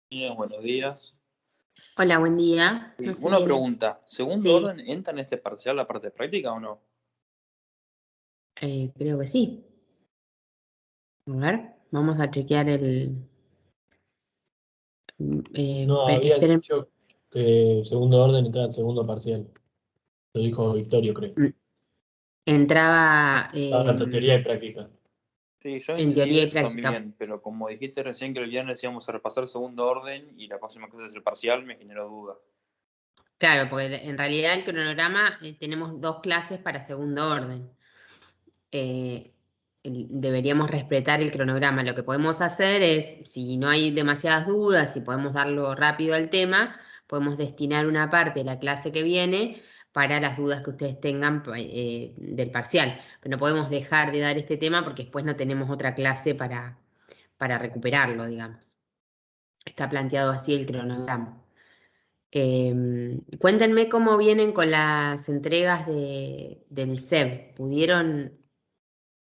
Bien, buenos días. Hola, buen día. No sé Una quién es. pregunta, ¿segundo Sí, orden entra en este parcial la parte práctica o no? creo que sí. A ver, vamos a chequear el... No, había esperen. dicho que segundo orden entraba el segundo parcial. Lo dijo Victorio, creo. Entraba Tanto teoría y práctica. Sí, yo en entendí teoría y eso práctica. también, pero como dijiste recién que el viernes íbamos a repasar segundo orden y la próxima clase es el parcial, me generó duda. Claro, porque en realidad el cronograma tenemos 2 clases para segundo orden. Deberíamos respetar el cronograma. Lo que podemos hacer es, si no hay demasiadas dudas, si podemos darlo rápido al tema, podemos destinar una parte de la clase que viene para las dudas que ustedes tengan del parcial. Pero no podemos dejar de dar este tema porque después no tenemos otra clase para recuperarlo, digamos. Está planteado así el cronograma. Cuéntenme cómo vienen con las entregas del SEB. ¿Pudieron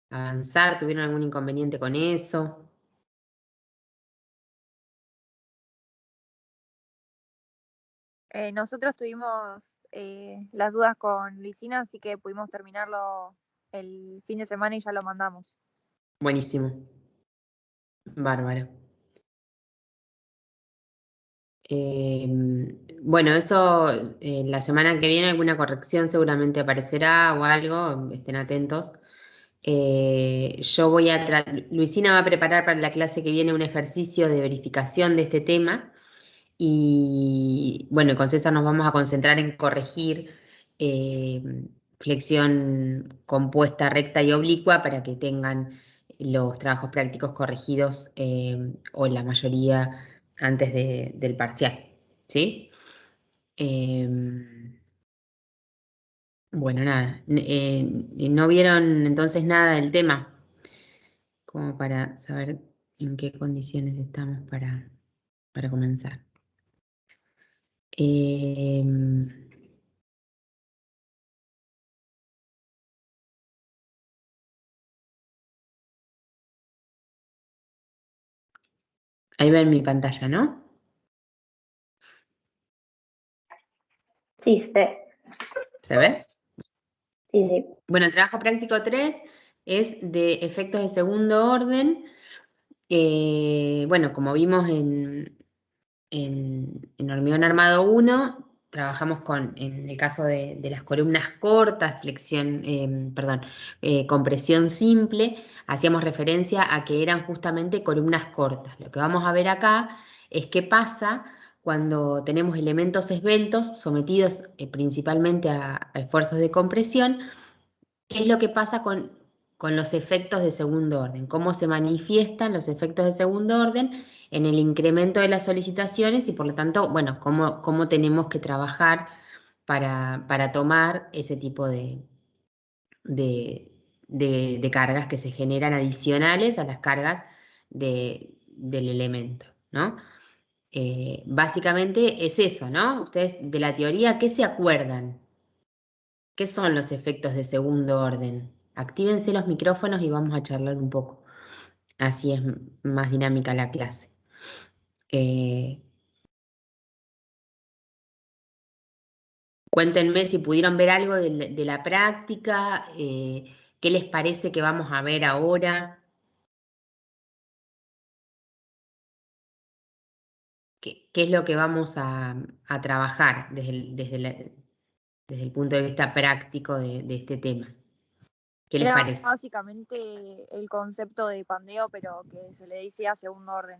avanzar? ¿Tuvieron algún inconveniente con eso? Nosotros tuvimos las dudas con Luisina, así que pudimos terminarlo el fin de semana y ya lo mandamos. Buenísimo. Bárbaro. Bueno, eso la semana que viene alguna corrección seguramente aparecerá o algo, estén atentos. Yo voy a Luisina va a preparar para la clase que viene un ejercicio de verificación de este tema y bueno, con César nos vamos a concentrar en corregir eh, flexión compuesta, recta y oblicua para que tengan los trabajos prácticos corregidos o la mayoría antes del parcial, ¿sí? Bueno, nada, ¿no vieron entonces nada del tema? Como para saber en qué condiciones estamos para comenzar. Ahí ven mi pantalla, ¿no? Sí, se ve. ¿Se ve? Sí, sí. Bueno, el trabajo práctico 3 es de efectos de segundo orden. Bueno, como vimos en hormigón armado 1, trabajamos en el caso de las columnas cortas, compresión simple, hacíamos referencia a que eran justamente columnas cortas. Lo que vamos a ver acá es qué pasa cuando tenemos elementos esbeltos sometidos principalmente a esfuerzos de compresión. ¿Qué es lo que pasa con los efectos de segundo orden? ¿Cómo se manifiestan los efectos de segundo orden en el incremento de las solicitaciones y por lo tanto, bueno, cómo tenemos que trabajar para tomar ese tipo de cargas que se generan adicionales a las cargas del elemento, ¿no? Básicamente es eso, ¿no? Ustedes de la teoría, ¿qué se acuerdan? ¿Qué son los efectos de segundo orden? Actívense los micrófonos y vamos a charlar un poco. Así es más dinámica la clase. Cuéntenme si pudieron ver algo de la práctica, qué les parece que vamos a ver ahora. ¿Qué es lo que vamos a trabajar desde el punto de vista práctico de este tema? ¿Qué les Era parece? básicamente el concepto de pandeo, pero que se le dice a segundo orden.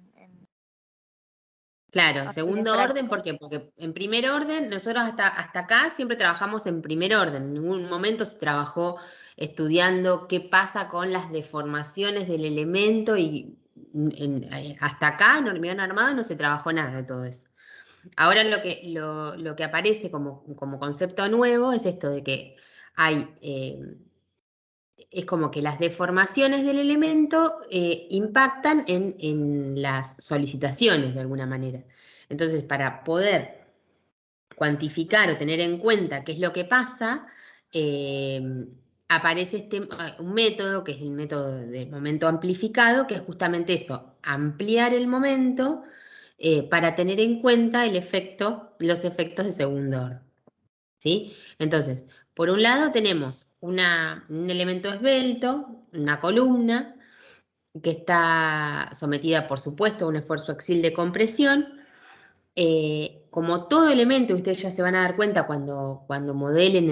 Claro, Así es segundo orden, práctico. ¿por qué? Porque en primer orden, nosotros hasta acá siempre trabajamos en primer orden. En ningún momento se trabajó estudiando qué pasa con las deformaciones del elemento y hasta acá en hormigón armado no se trabajó nada de todo eso. Ahora lo que aparece como concepto nuevo es esto de que hay es como que las deformaciones del elemento impactan en las solicitaciones de alguna manera. Entonces, para poder cuantificar o tener en cuenta qué es lo que pasa, aparece un método, que es el método del momento amplificado, que es justamente eso, ampliar el momento para tener en cuenta los efectos de segundo orden. ¿Sí? Entonces, por un lado tenemos un elemento esbelto, una columna, que está sometida, por supuesto, a un esfuerzo axial de compresión. Como todo elemento, ustedes ya se van a dar cuenta cuando modelen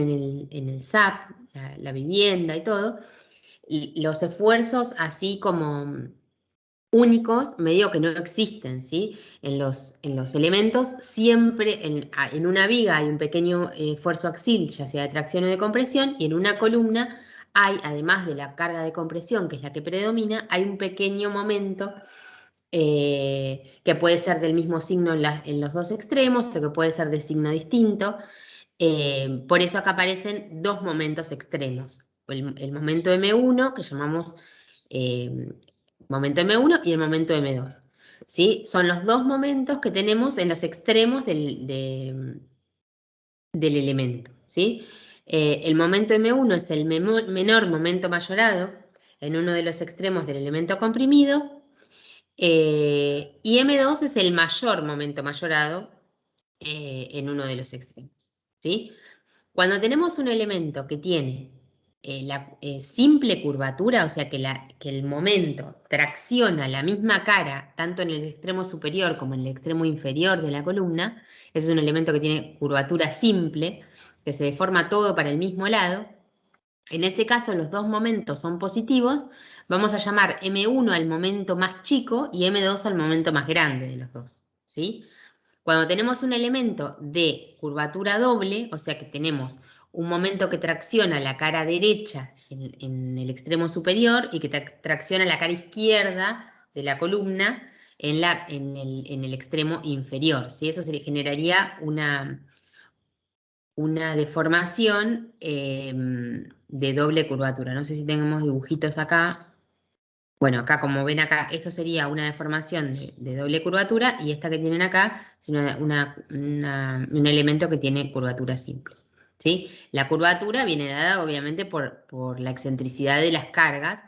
en el SAP, la vivienda y todo, los esfuerzos así como únicos, medio que no existen, ¿sí? En los elementos siempre en una viga hay un pequeño esfuerzo axial, ya sea de tracción o de compresión, y en una columna hay, además de la carga de compresión, que es la que predomina, hay un pequeño momento que puede ser del mismo signo en los dos extremos o que puede ser de signo distinto. Por eso acá aparecen dos momentos extremos. El momento M1, que llamamos momento M1, y el momento M2. ¿Sí? Son los dos momentos que tenemos en los extremos del elemento. ¿Sí? El momento M1 es el menor momento mayorado en uno de los extremos del elemento comprimido, y M2 es el mayor momento mayorado en uno de los extremos. ¿Sí? Cuando tenemos un elemento que tiene la simple curvatura, o sea que el momento tracciona la misma cara, tanto en el extremo superior como en el extremo inferior de la columna, es un elemento que tiene curvatura simple, que se deforma todo para el mismo lado. En ese caso, los dos momentos son positivos. Vamos a llamar M1 al momento más chico y M2 al momento más grande de los dos. ¿Sí? Cuando tenemos un elemento de curvatura doble, o sea que tenemos un momento que tracciona la cara derecha en el extremo superior y que tracciona la cara izquierda de la columna en el extremo inferior. ¿Sí? Eso se le generaría una deformación de doble curvatura. No sé si tenemos dibujitos acá. Bueno, acá como ven acá, esto sería una deformación de doble curvatura y esta que tienen acá es un elemento que tiene curvatura simple. ¿Sí? La curvatura viene dada obviamente por la excentricidad de las cargas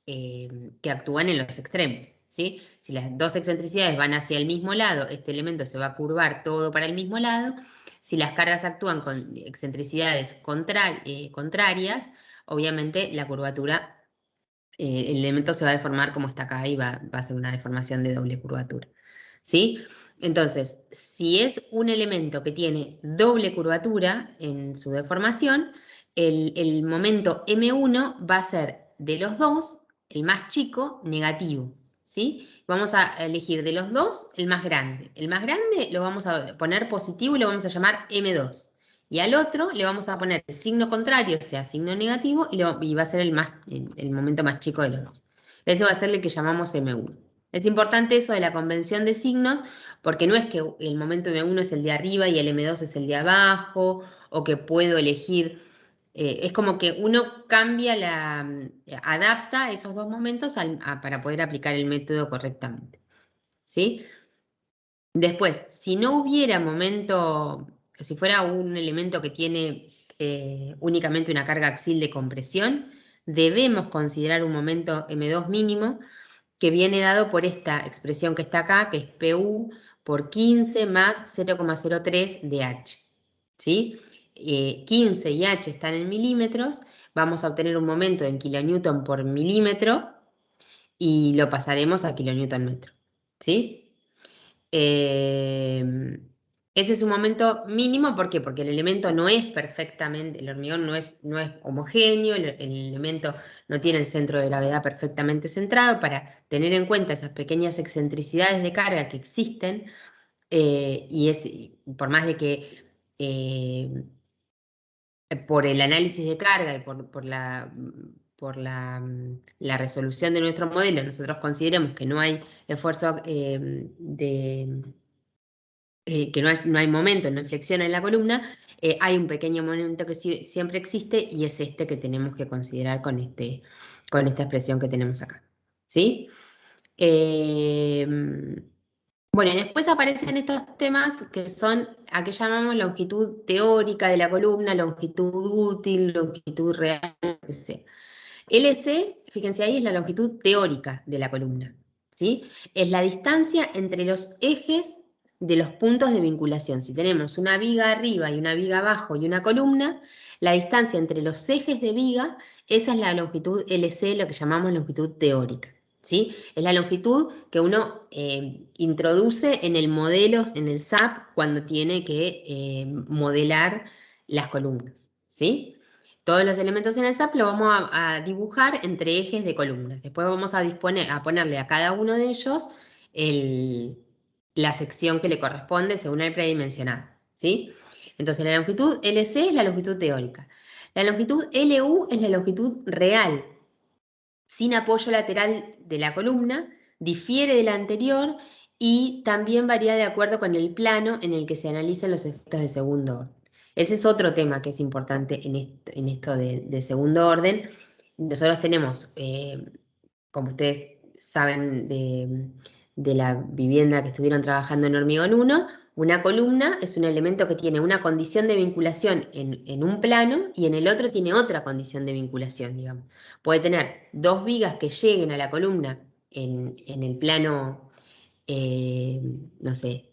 que actúan en los extremos. ¿Sí? Si las dos excentricidades van hacia el mismo lado, este elemento se va a curvar todo para el mismo lado. Si las cargas actúan con excentricidades contrarias, obviamente la curvatura, el elemento se va a deformar como está acá y va a ser una deformación de doble curvatura. ¿Sí? Entonces, si es un elemento que tiene doble curvatura en su deformación, el momento M1 va a ser de los dos, el más chico, negativo. ¿Sí? Vamos a elegir de los dos el más grande. El más grande lo vamos a poner positivo y lo vamos a llamar M2. Y al otro le vamos a poner el signo contrario, o sea, signo negativo, y va a ser el momento más chico de los dos. Ese va a ser el que llamamos M1. Es importante eso de la convención de signos, porque no es que el momento M1 es el de arriba y el M2 es el de abajo, o que puedo elegir. Es como que uno adapta esos dos momentos para poder aplicar el método correctamente. ¿Sí? Después, si no hubiera si fuera un elemento que tiene únicamente una carga axial de compresión, debemos considerar un momento M2 mínimo que viene dado por esta expresión que está acá, que es PU por 15 más 0,03 de H. ¿Sí? 15 y H están en milímetros, vamos a obtener un momento en kilonewton por milímetro y lo pasaremos a kilonewton metro. ¿Sí? Ese es un momento mínimo, ¿por qué? Porque el elemento no es perfectamente, el hormigón no es homogéneo, el elemento no tiene el centro de gravedad perfectamente centrado. Para tener en cuenta esas pequeñas excentricidades de carga que existen, y por más de que por el análisis de carga y por la resolución de nuestro modelo, nosotros consideremos que no hay esfuerzo que no hay momento, no hay flexión en la columna, hay un pequeño momento que siempre existe y es este que tenemos que considerar con esta expresión que tenemos acá. ¿Sí? Bueno, y después aparecen estos temas que son a que llamamos longitud teórica de la columna, longitud útil, longitud real, lo que sea. LC, fíjense ahí, es la longitud teórica de la columna. ¿sí? Es la distancia entre los ejes de los puntos de vinculación. Si tenemos una viga arriba y una viga abajo y una columna, la distancia entre los ejes de viga, esa es la longitud LC, lo que llamamos longitud teórica, ¿sí? Es la longitud que uno introduce en el modelo, en el SAP, cuando tiene que modelar las columnas, ¿sí? Todos los elementos en el SAP lo vamos a dibujar entre ejes de columnas. Después vamos a ponerle a cada uno de ellos la sección que le corresponde según el predimensionado, ¿sí? Entonces la longitud LC es la longitud teórica. La longitud LU es la longitud real, sin apoyo lateral de la columna, difiere de la anterior y también varía de acuerdo con el plano en el que se analizan los efectos de segundo orden. Ese es otro tema que es importante en esto de segundo orden. Nosotros tenemos, como ustedes saben de la vivienda que estuvieron trabajando en Hormigón 1, una columna es un elemento que tiene una condición de vinculación en un plano y en el otro tiene otra condición de vinculación, digamos. Puede tener dos vigas que lleguen a la columna en el plano, no sé,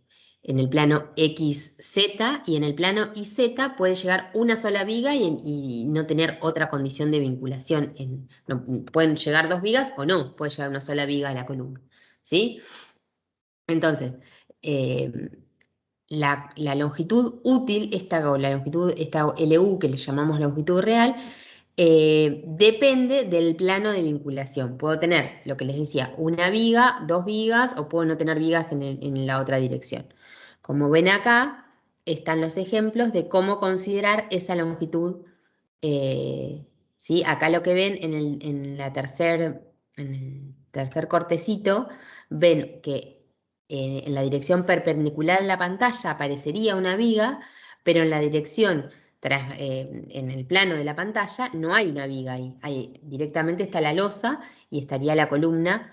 en el plano XZ, y en el plano YZ puede llegar una sola viga y no tener otra condición de vinculación. Pueden llegar dos vigas o no, puede llegar una sola viga a la columna, ¿sí? Entonces, la longitud útil, esta LU que le llamamos longitud real, depende del plano de vinculación. Puedo tener, lo que les decía, una viga, dos vigas, o puedo no tener vigas en la otra dirección. Como ven acá, están los ejemplos de cómo considerar esa longitud. ¿Sí? Acá lo que ven en el tercer cortecito, ven que en la dirección perpendicular a la pantalla aparecería una viga, pero en la dirección en el plano de la pantalla no hay una viga ahí. Directamente está la losa y estaría la columna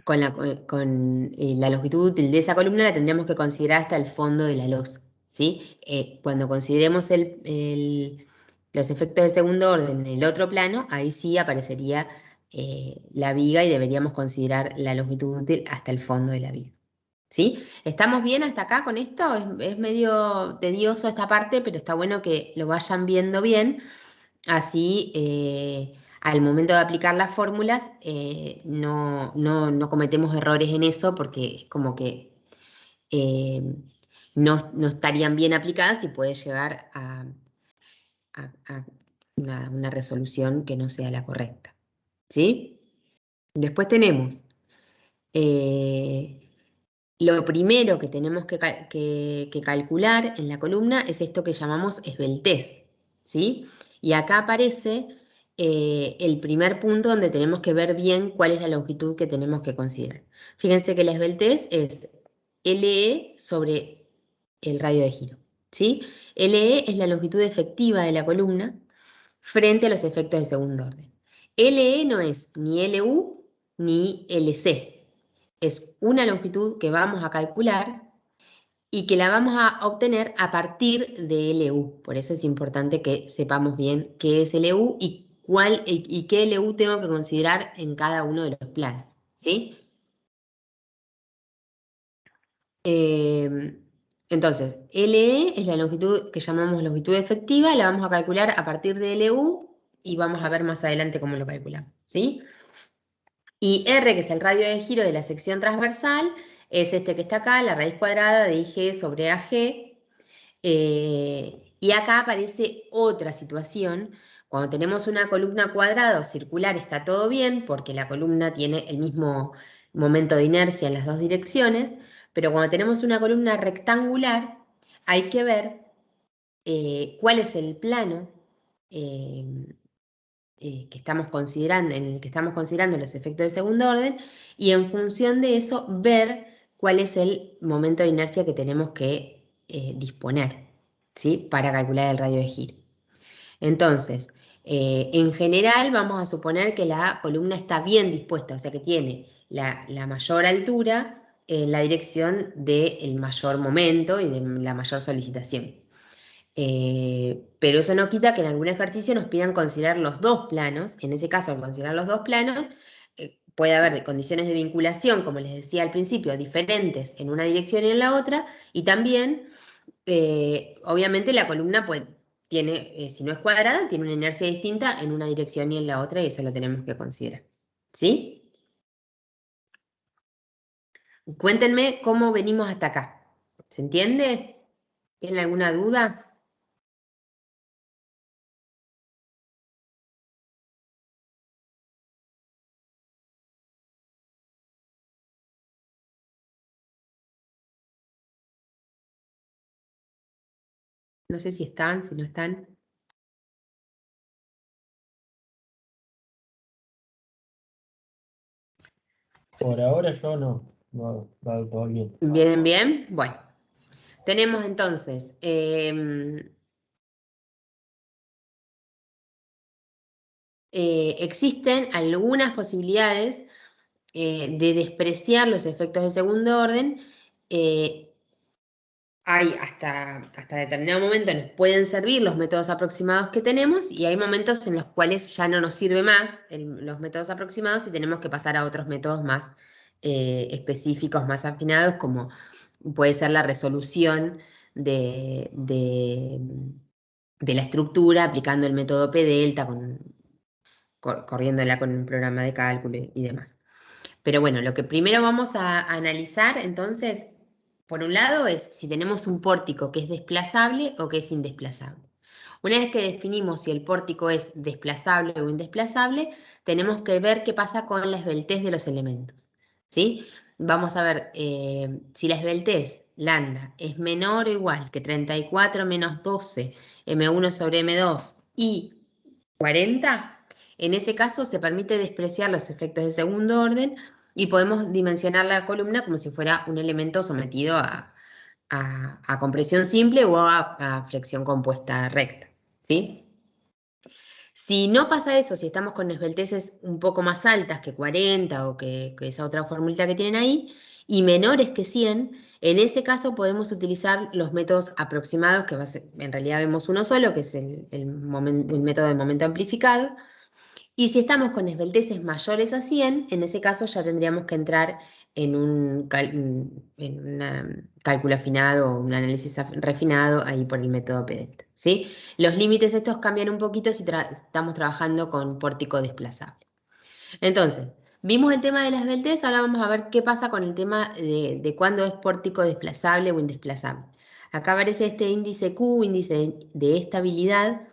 con la longitud útil de esa columna la tendríamos que considerar hasta el fondo de la losa, ¿sí? Cuando consideremos los efectos de segundo orden en el otro plano, ahí sí aparecería la viga y deberíamos considerar la longitud útil hasta el fondo de la viga. ¿Sí? ¿Estamos bien hasta acá con esto? Es medio tedioso esta parte, pero está bueno que lo vayan viendo bien, así al momento de aplicar las fórmulas no cometemos errores en eso, porque es como que no estarían bien aplicadas y puede llevar a una resolución que no sea la correcta, ¿sí? Después tenemos lo primero que tenemos que calcular en la columna es esto que llamamos esbeltez, ¿sí? Y acá aparece el primer punto donde tenemos que ver bien cuál es la longitud que tenemos que considerar. Fíjense que la esbeltez es LE sobre el radio de giro, ¿sí? LE es la longitud efectiva de la columna frente a los efectos de segundo orden. LE no es ni LU ni LC. Es una longitud que vamos a calcular y que la vamos a obtener a partir de LU. Por eso es importante que sepamos bien qué es LU y qué LU tengo que considerar en cada uno de los planos, ¿sí? Entonces, LE es la longitud que llamamos longitud efectiva, la vamos a calcular a partir de LU y vamos a ver más adelante cómo lo calculamos, ¿sí? Y R, que es el radio de giro de la sección transversal, es este que está acá, la raíz cuadrada de IG sobre AG. Y acá aparece otra situación. Cuando tenemos una columna cuadrada o circular está todo bien, porque la columna tiene el mismo momento de inercia en las dos direcciones, pero cuando tenemos una columna rectangular, hay que ver cuál es el plano que estamos considerando, en el que estamos considerando los efectos de segundo orden, y en función de eso ver cuál es el momento de inercia que tenemos que disponer, ¿sí? Para calcular el radio de giro. Entonces, en general vamos a suponer que la columna está bien dispuesta, o sea que tiene la mayor altura en la dirección del mayor momento y de la mayor solicitación. Pero eso no quita que en algún ejercicio nos pidan considerar los dos planos. En ese caso, al considerar los dos planos, puede haber condiciones de vinculación, como les decía al principio, diferentes en una dirección y en la otra, y también, obviamente, la columna tiene, si no es cuadrada, tiene una inercia distinta en una dirección y en la otra, y eso lo tenemos que considerar. ¿Sí? Cuéntenme cómo venimos hasta acá. ¿Se entiende? ¿Tienen alguna duda? No sé si están, si no están. Por ahora yo no. Va todo bien. ¿Vienen bien? Bueno, tenemos entonces existen algunas posibilidades de despreciar los efectos de segundo orden. Hay hasta determinado momento nos pueden servir los métodos aproximados que tenemos y hay momentos en los cuales ya no nos sirve más los métodos aproximados y tenemos que pasar a otros métodos más específicos, más afinados, como puede ser la resolución de la estructura aplicando el método P-delta, corriéndola con un programa de cálculo y demás. Pero bueno, lo que primero vamos a analizar entonces, por un lado, es si tenemos un pórtico que es desplazable o que es indesplazable. Una vez que definimos si el pórtico es desplazable o indesplazable, tenemos que ver qué pasa con la esbeltez de los elementos, ¿sí? Vamos a ver si la esbeltez, lambda, es menor o igual que 34 menos 12 M1 sobre M2 y 40, en ese caso se permite despreciar los efectos de segundo orden y podemos dimensionar la columna como si fuera un elemento sometido a compresión simple o a flexión compuesta recta, ¿sí? Si no pasa eso, si estamos con esbelteces un poco más altas que 40 o que esa otra formulita que tienen ahí, y menores que 100, en ese caso podemos utilizar los métodos aproximados, que en realidad vemos uno solo, que es el método de momento amplificado. Y si estamos con esbelteces mayores a 100, en ese caso ya tendríamos que entrar en un cálculo afinado o un análisis refinado ahí por el método P-delta, ¿sí? Los límites estos cambian un poquito si estamos trabajando con pórtico desplazable. Entonces, vimos el tema de la esbeltez, ahora vamos a ver qué pasa con el tema de cuándo es pórtico desplazable o indesplazable. Acá aparece este índice Q, índice de estabilidad,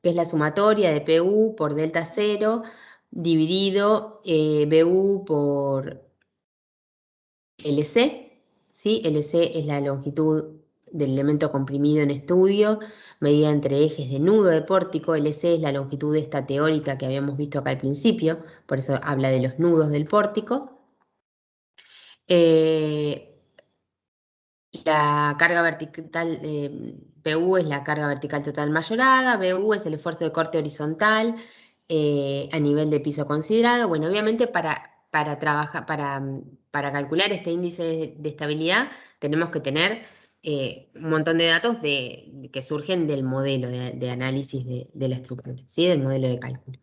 que es la sumatoria de PU por delta 0 dividido BU por LC, ¿sí? LC es la longitud del elemento comprimido en estudio, medida entre ejes de nudo de pórtico. LC es la longitud esta teórica que habíamos visto acá al principio, por eso habla de los nudos del pórtico. La carga vertical, PU es la carga vertical total mayorada, BU es el esfuerzo de corte horizontal a nivel de piso considerado. Bueno, obviamente para calcular este índice de estabilidad tenemos que tener un montón de datos que surgen del modelo de análisis de la estructura, ¿sí? Del modelo de cálculo.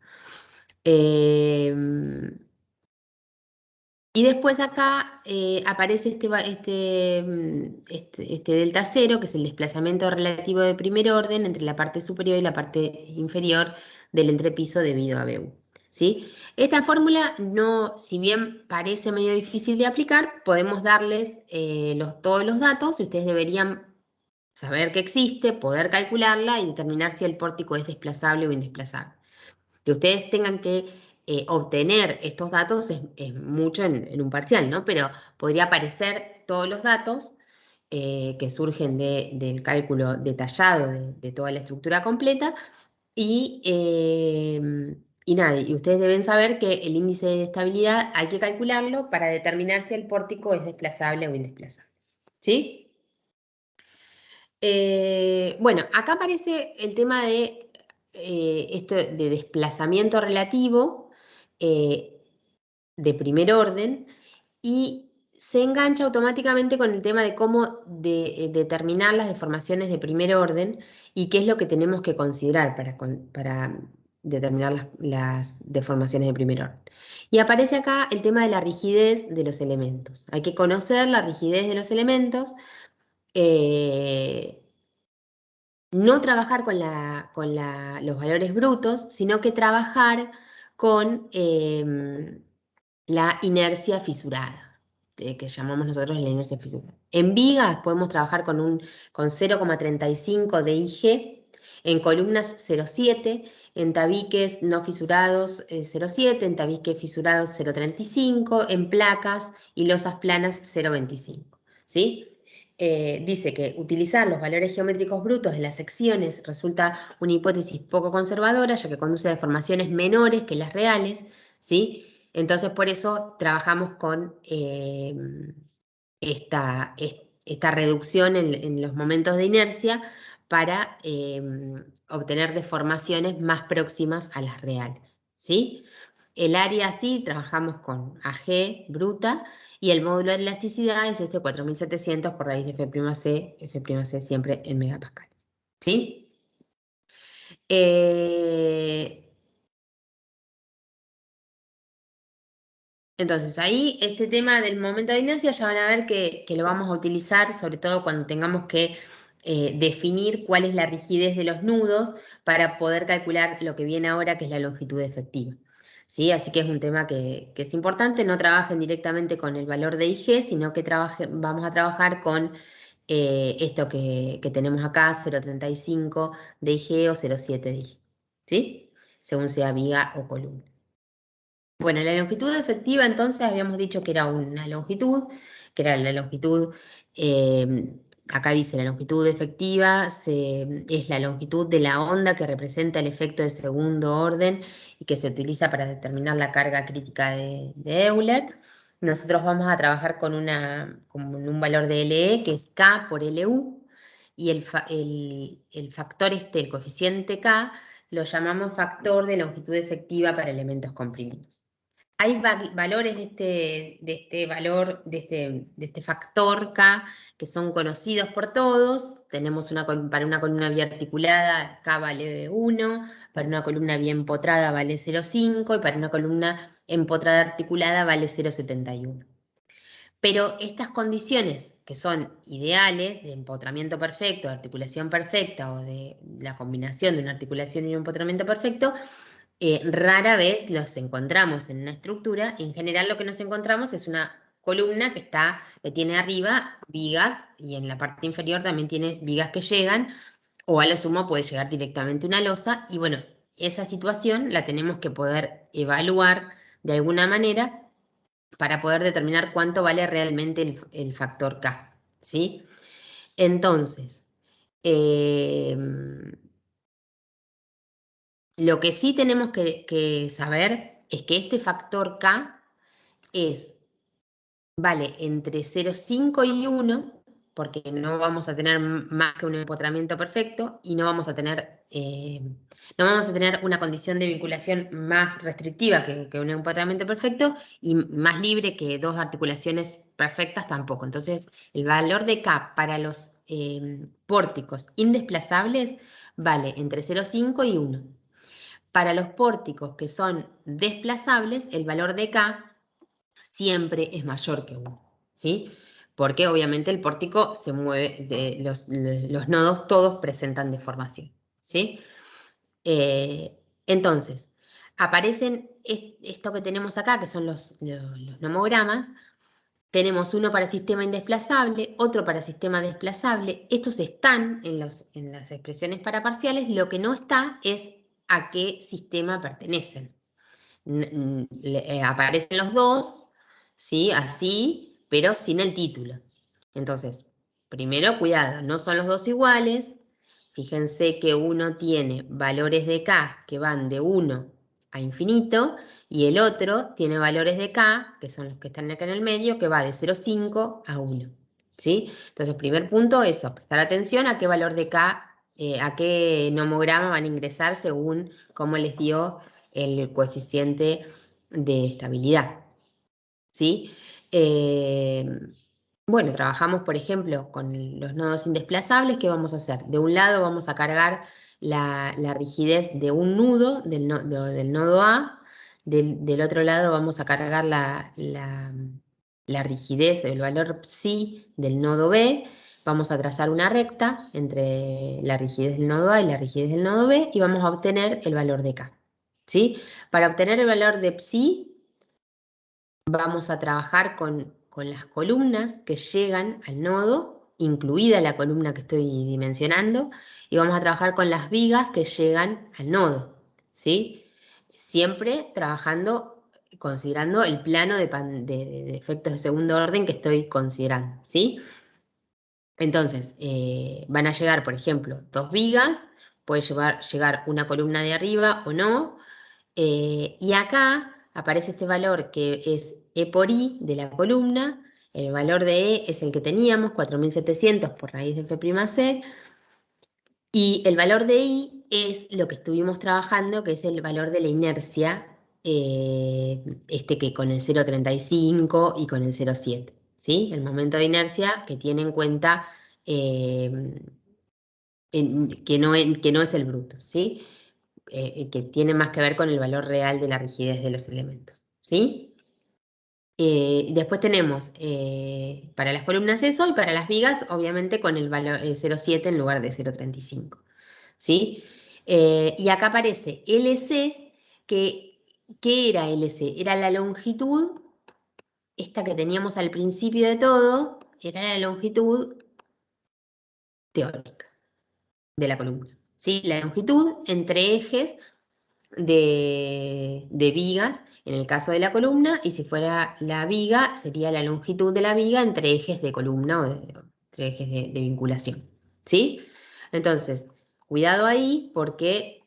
Y después acá aparece este delta cero, que es el desplazamiento relativo de primer orden entre la parte superior y la parte inferior del entrepiso debido a BU, ¿sí? Esta fórmula, si bien parece medio difícil de aplicar, podemos darles todos los datos y ustedes deberían saber que existe, poder calcularla y determinar si el pórtico es desplazable o indesplazable. Que ustedes tengan que obtener estos datos es mucho en un parcial, ¿no? Pero podría aparecer todos los datos que surgen del cálculo detallado de toda la estructura completa y nada, y ustedes deben saber que el índice de estabilidad hay que calcularlo para determinar si el pórtico es desplazable o indesplazable, ¿sí? Bueno, acá aparece el tema de esto de desplazamiento relativo de primer orden y se engancha automáticamente con el tema de cómo determinar las deformaciones de primer orden y qué es lo que tenemos que considerar para determinar las deformaciones de primer orden. Y aparece acá el tema de la rigidez de los elementos. Hay que conocer la rigidez de los elementos, no trabajar con los valores brutos, sino que trabajar con la inercia fisurada, que llamamos nosotros la inercia fisurada. En vigas podemos trabajar con 0,35 de IG, en columnas 0,7, en tabiques no fisurados 0,7, en tabiques fisurados 0,35, en placas y losas planas 0,25. ¿Sí? Dice que utilizar los valores geométricos brutos de las secciones resulta una hipótesis poco conservadora, ya que conduce a deformaciones menores que las reales, ¿sí? Entonces, por eso trabajamos con esta reducción en los momentos de inercia para obtener deformaciones más próximas a las reales, ¿sí? El área sí, trabajamos con AG bruta, y el módulo de elasticidad es este 4700 por raíz de F'C siempre en megapascales, ¿sí? Entonces ahí este tema del momento de inercia ya van a ver que lo vamos a utilizar sobre todo cuando tengamos que definir cuál es la rigidez de los nudos para poder calcular lo que viene ahora, que es la longitud efectiva. ¿Sí? Así que es un tema que es importante. No trabajen directamente con el valor de IG, sino que vamos a trabajar con esto que tenemos acá, 0,35 de IG o 0,7 de IG, ¿sí? Según sea viga o columna. Bueno, la longitud efectiva entonces habíamos dicho que era una longitud, que era la longitud, acá dice la longitud efectiva, es la longitud de la onda que representa el efecto de segundo orden y que se utiliza para determinar la carga crítica de Euler. Nosotros vamos a trabajar con un valor de LE que es K por LU, y el factor el coeficiente K, lo llamamos factor de longitud efectiva para elementos comprimidos. Hay valores de este factor K que son conocidos por todos. Tenemos para una columna biarticulada K vale 1, para una columna bien empotrada vale 0,5 y para una columna empotrada articulada vale 0,71. Pero estas condiciones que son ideales de empotramiento perfecto, de articulación perfecta o de la combinación de una articulación y un empotramiento perfecto, rara vez los encontramos en una estructura. En general lo que nos encontramos es una columna que tiene arriba vigas y en la parte inferior también tiene vigas que llegan, o a lo sumo puede llegar directamente una losa, y bueno, esa situación la tenemos que poder evaluar de alguna manera para poder determinar cuánto vale realmente el factor K, ¿sí? Entonces, lo que sí tenemos que saber es que este factor K vale entre 0,5 y 1, porque no vamos a tener más que un empotramiento perfecto y no vamos a tener una condición de vinculación más restrictiva que un empotramiento perfecto y más libre que dos articulaciones perfectas tampoco. Entonces, el valor de K para los pórticos indesplazables vale entre 0,5 y 1. Para los pórticos que son desplazables, el valor de K siempre es mayor que 1, ¿sí? Porque obviamente el pórtico se mueve, los nodos todos presentan deformación, ¿sí? Entonces, aparecen esto que tenemos acá, que son los nomogramas. Tenemos uno para sistema indesplazable, otro para sistema desplazable. Estos están en las expresiones paraparciales. Lo que no está es a qué sistema pertenecen. Aparecen los dos, ¿sí? Así, pero sin el título. Entonces, primero, cuidado, no son los dos iguales. Fíjense que uno tiene valores de K que van de 1 a infinito, y el otro tiene valores de K, que son los que están acá en el medio, que va de 0,5 a 1. ¿Sí? Entonces, primer punto, eso, prestar atención a qué valor de K, a qué nomograma van a ingresar según cómo les dio el coeficiente de estabilidad, ¿sí? Bueno, trabajamos, por ejemplo, con los nodos indesplazables. ¿Qué vamos a hacer? De un lado vamos a cargar la rigidez de un nudo, del nodo A. Del otro lado vamos a cargar la rigidez, el valor psi del nodo B. Vamos a trazar una recta entre la rigidez del nodo A y la rigidez del nodo B y vamos a obtener el valor de K. ¿Sí? Para obtener el valor de psi vamos a trabajar con las columnas que llegan al nodo, incluida la columna que estoy dimensionando, y vamos a trabajar con las vigas que llegan al nodo, ¿sí? Siempre trabajando, considerando el plano de efectos de segundo orden que estoy considerando, ¿sí? Entonces, van a llegar, por ejemplo, 2 vigas, puede llegar una columna de arriba o no, y acá aparece este valor que es E por I de la columna. El valor de E es el que teníamos, 4700 por raíz de F'C. Y el valor de I es lo que estuvimos trabajando, que es el valor de la inercia, que con el 0,35 y con el 0,7. ¿Sí? El momento de inercia que tiene en cuenta que no es el bruto, ¿sí? Que tiene más que ver con el valor real de la rigidez de los elementos, ¿sí? Después tenemos para las columnas eso y para las vigas, obviamente con el valor 0,7 en lugar de 0,35, ¿sí? Y acá aparece LC, ¿qué era LC? Era la longitud, esta que teníamos al principio de todo, era la longitud teórica de la columna, ¿sí? La longitud entre ejes de vigas en el caso de la columna, y si fuera la viga, sería la longitud de la viga entre ejes de columna o entre ejes de vinculación, ¿sí? Entonces, cuidado ahí porque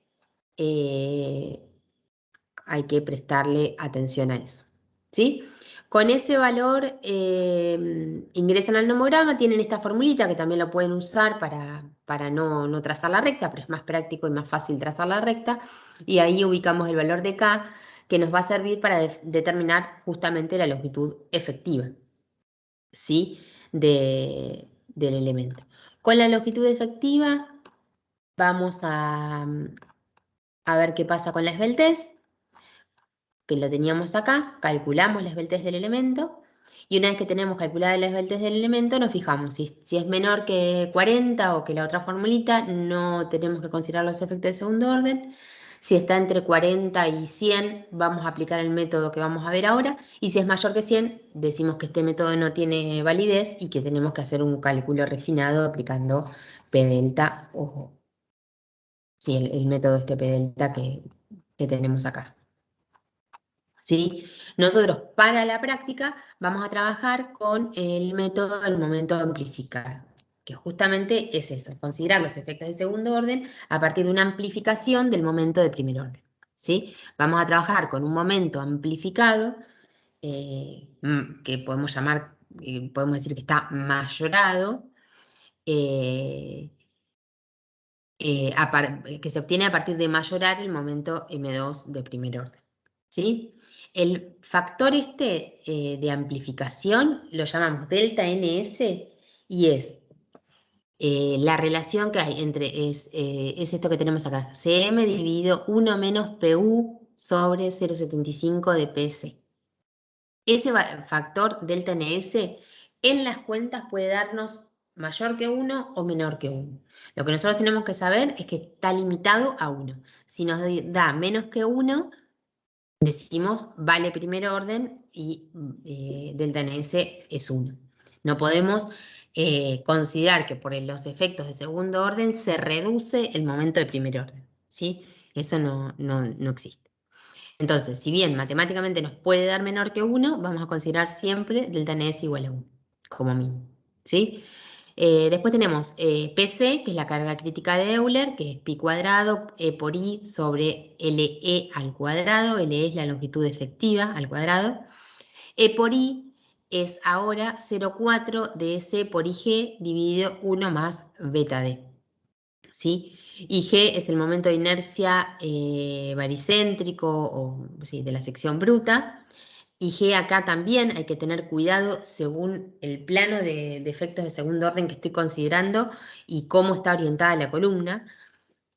hay que prestarle atención a eso, ¿sí? Con ese valor ingresan al nomograma, tienen esta formulita que también lo pueden usar para no trazar la recta, pero es más práctico y más fácil trazar la recta, y ahí ubicamos el valor de K, que nos va a servir para determinar justamente la longitud efectiva, ¿sí? Del elemento. Con la longitud efectiva vamos a ver qué pasa con la esbeltez, que lo teníamos acá, calculamos la esbeltez del elemento, y una vez que tenemos calculada la esbeltez del elemento, nos fijamos si es menor que 40 o que la otra formulita, no tenemos que considerar los efectos de segundo orden. Si está entre 40 y 100, vamos a aplicar el método que vamos a ver ahora, y si es mayor que 100, decimos que este método no tiene validez y que tenemos que hacer un cálculo refinado aplicando P delta o sí, el método P delta que tenemos acá. ¿Sí? Nosotros para la práctica vamos a trabajar con el método del momento amplificado, que justamente es eso, considerar los efectos de segundo orden a partir de una amplificación del momento de primer orden, ¿sí? Vamos a trabajar con un momento amplificado que podemos llamar, podemos decir que está mayorado, que se obtiene a partir de mayorar el momento M2 de primer orden, ¿sí? El factor de amplificación lo llamamos delta NS y es la relación que hay es esto que tenemos acá, Cm dividido 1 menos Pu sobre 0,75 de PS. Ese factor delta NS en las cuentas puede darnos mayor que 1 o menor que 1. Lo que nosotros tenemos que saber es que está limitado a 1. Si nos da menos que 1, decimos vale primer orden y delta NS es 1. No podemos considerar que por los efectos de segundo orden se reduce el momento de primer orden, ¿sí? Eso no existe. Entonces, si bien matemáticamente nos puede dar menor que 1, vamos a considerar siempre delta NS igual a 1, como mínimo, ¿sí? Después tenemos PC, que es la carga crítica de Euler, que es pi cuadrado, E por I sobre LE al cuadrado. LE es la longitud efectiva al cuadrado. E por I es ahora 0,4 de S por IG dividido 1 más beta D, ¿sí? IG es el momento de inercia baricéntrico o sí, de la sección bruta. Y G acá también hay que tener cuidado según el plano de efectos de segundo orden que estoy considerando y cómo está orientada la columna.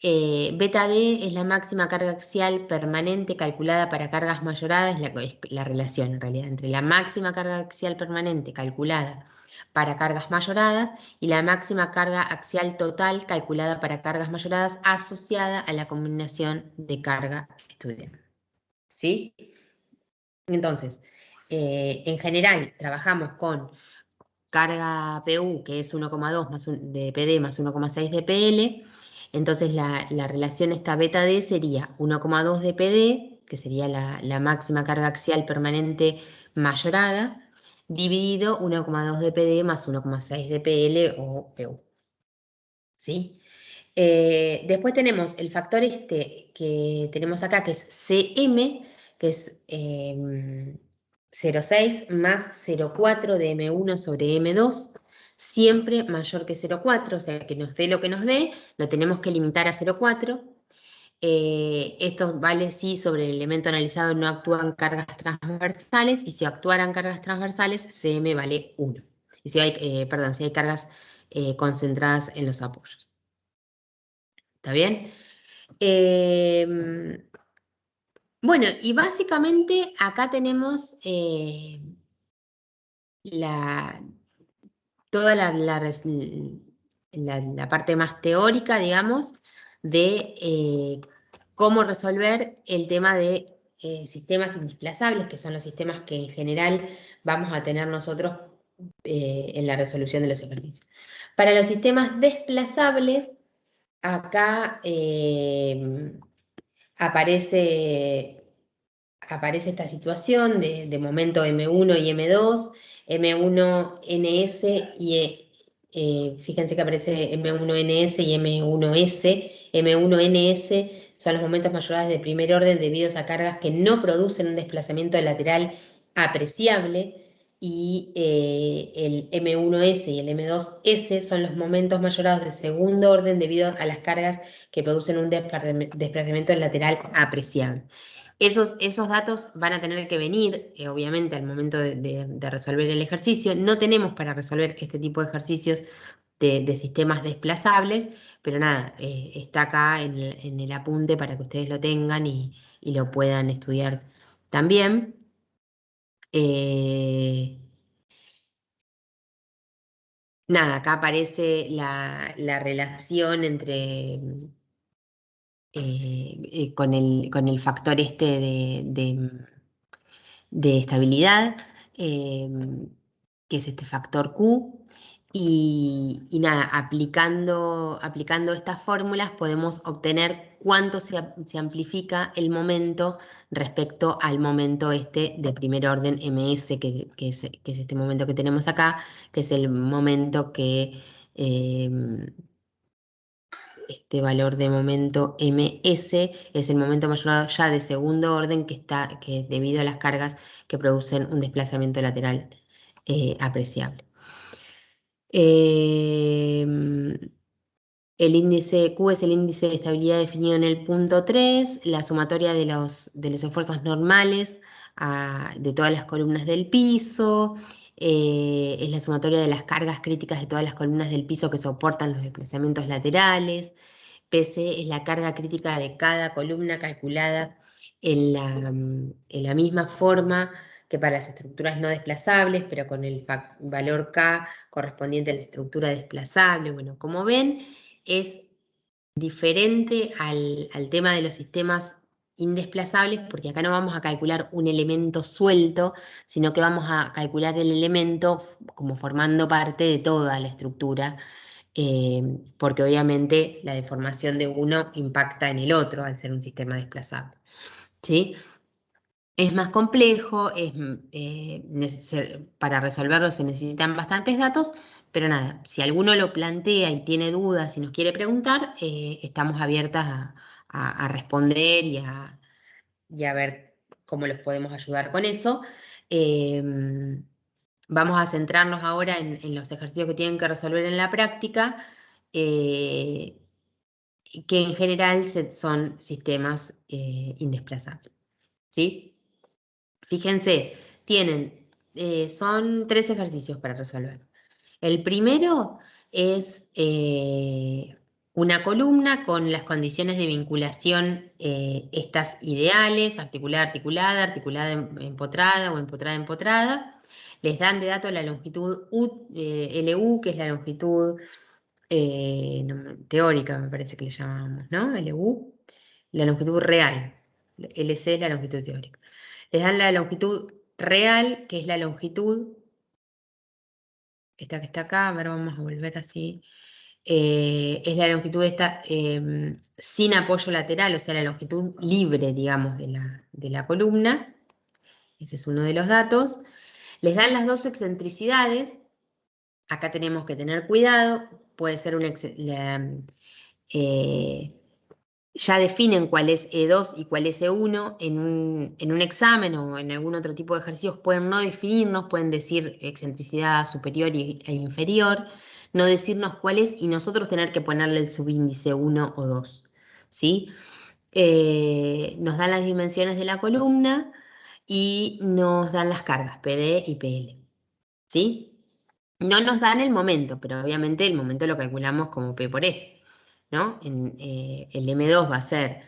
Beta D es la máxima carga axial permanente calculada para cargas mayoradas, es la relación en realidad entre la máxima carga axial permanente calculada para cargas mayoradas y la máxima carga axial total calculada para cargas mayoradas asociada a la combinación de carga estudiada. ¿Sí? Entonces, en general trabajamos con carga PU, que es 1,2 de PD más 1,6 de PL. Entonces la relación esta beta D sería 1,2 de PD, que sería la máxima carga axial permanente mayorada, dividido 1,2 de PD más 1,6 de PL o PU. ¿Sí? Después tenemos el factor este que tenemos acá, que es CM, que es 0,6 más 0,4 de M1 sobre M2, siempre mayor que 0,4, o sea que nos dé lo que nos dé, lo tenemos que limitar a 0,4. Esto vale si sobre el elemento analizado no actúan cargas transversales, y si actuaran cargas transversales, CM vale 1. Y si hay, si hay cargas concentradas en los apoyos. ¿Está bien? Bueno, y básicamente acá tenemos toda la parte más teórica, digamos, de cómo resolver el tema de sistemas indesplazables, que son los sistemas que en general vamos a tener nosotros en la resolución de los ejercicios. Para los sistemas desplazables, acá aparece esta situación de momento M1 y M2, M1NS y fíjense que aparece M1NS y M1S. M1NS son los momentos mayorados de primer orden debidos a cargas que no producen un desplazamiento lateral apreciable, y el M1S y el M2S son los momentos mayorados de segundo orden debido a las cargas que producen un desplazamiento lateral apreciable. Esos datos van a tener que venir, obviamente, al momento de resolver el ejercicio. No tenemos para resolver este tipo de ejercicios de sistemas desplazables, pero nada, está acá en el apunte para que ustedes lo tengan y lo puedan estudiar también. Nada, acá aparece la relación entre con el factor este de estabilidad, que es este factor Q, y nada, aplicando estas fórmulas podemos obtener cuánto se amplifica el momento respecto al momento este de primer orden MS, que es este momento que tenemos acá, que es el momento que este valor de momento MS es el momento mayorado ya de segundo orden que debido a las cargas que producen un desplazamiento lateral apreciable. El índice Q es el índice de estabilidad definido en el punto 3, la sumatoria de los esfuerzos normales de todas las columnas del piso, es la sumatoria de las cargas críticas de todas las columnas del piso que soportan los desplazamientos laterales. PC es la carga crítica de cada columna calculada en la misma forma que para las estructuras no desplazables, pero con el valor K correspondiente a la estructura desplazable. Bueno, como ven, es diferente al tema de los sistemas indesplazables, porque acá no vamos a calcular un elemento suelto, sino que vamos a calcular el elemento como formando parte de toda la estructura, porque obviamente la deformación de uno impacta en el otro al ser un sistema desplazable. ¿Sí? Es más complejo, para resolverlo se necesitan bastantes datos, pero nada, si alguno lo plantea y tiene dudas y nos quiere preguntar, estamos abiertas a responder y a ver cómo los podemos ayudar con eso. Vamos a centrarnos ahora en los ejercicios que tienen que resolver en la práctica, que en general son sistemas indesplazables. ¿Sí? Fíjense, son 3 ejercicios para resolver. El primero es una columna con las condiciones de vinculación, estas ideales, articulada, articulada, articulada empotrada o empotrada, empotrada. Les dan de dato la longitud LU, que es la longitud teórica, me parece que le llamamos, ¿no? LU, la longitud real. LC es la longitud teórica. Les dan la longitud real, que es la longitud, esta que está acá, a ver, vamos a volver así. Es la longitud esta sin apoyo lateral, o sea, la longitud libre, digamos, de la columna. Ese es uno de los datos. Les dan las dos excentricidades. Acá tenemos que tener cuidado. Puede ser una... ya definen cuál es E2 y cuál es E1 en un examen o en algún otro tipo de ejercicios. Pueden no definirnos, pueden decir excentricidad superior e inferior, no decirnos cuál es y nosotros tener que ponerle el subíndice 1 o 2. ¿Sí? Nos dan las dimensiones de la columna y nos dan las cargas, PD y PL. ¿Sí? No nos dan el momento, pero obviamente el momento lo calculamos como P por E, ¿no? El M2 va a ser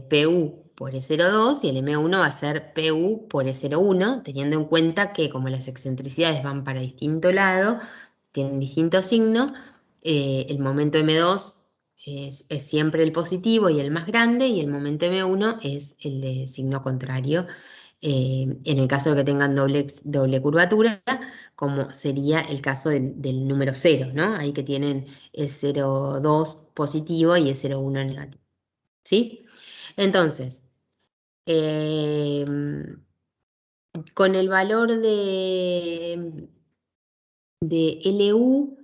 PU por E02 y el M1 va a ser PU por E01, teniendo en cuenta que como las excentricidades van para distinto lado, tienen distinto signo, el momento M2 es siempre el positivo y el más grande, y el momento M1 es el de signo contrario, en el caso de que tengan doble curvatura, como sería el caso del número 0, ¿no? Ahí que tienen E02 positivo y E01 negativo. ¿Sí? Entonces, con el valor de LU,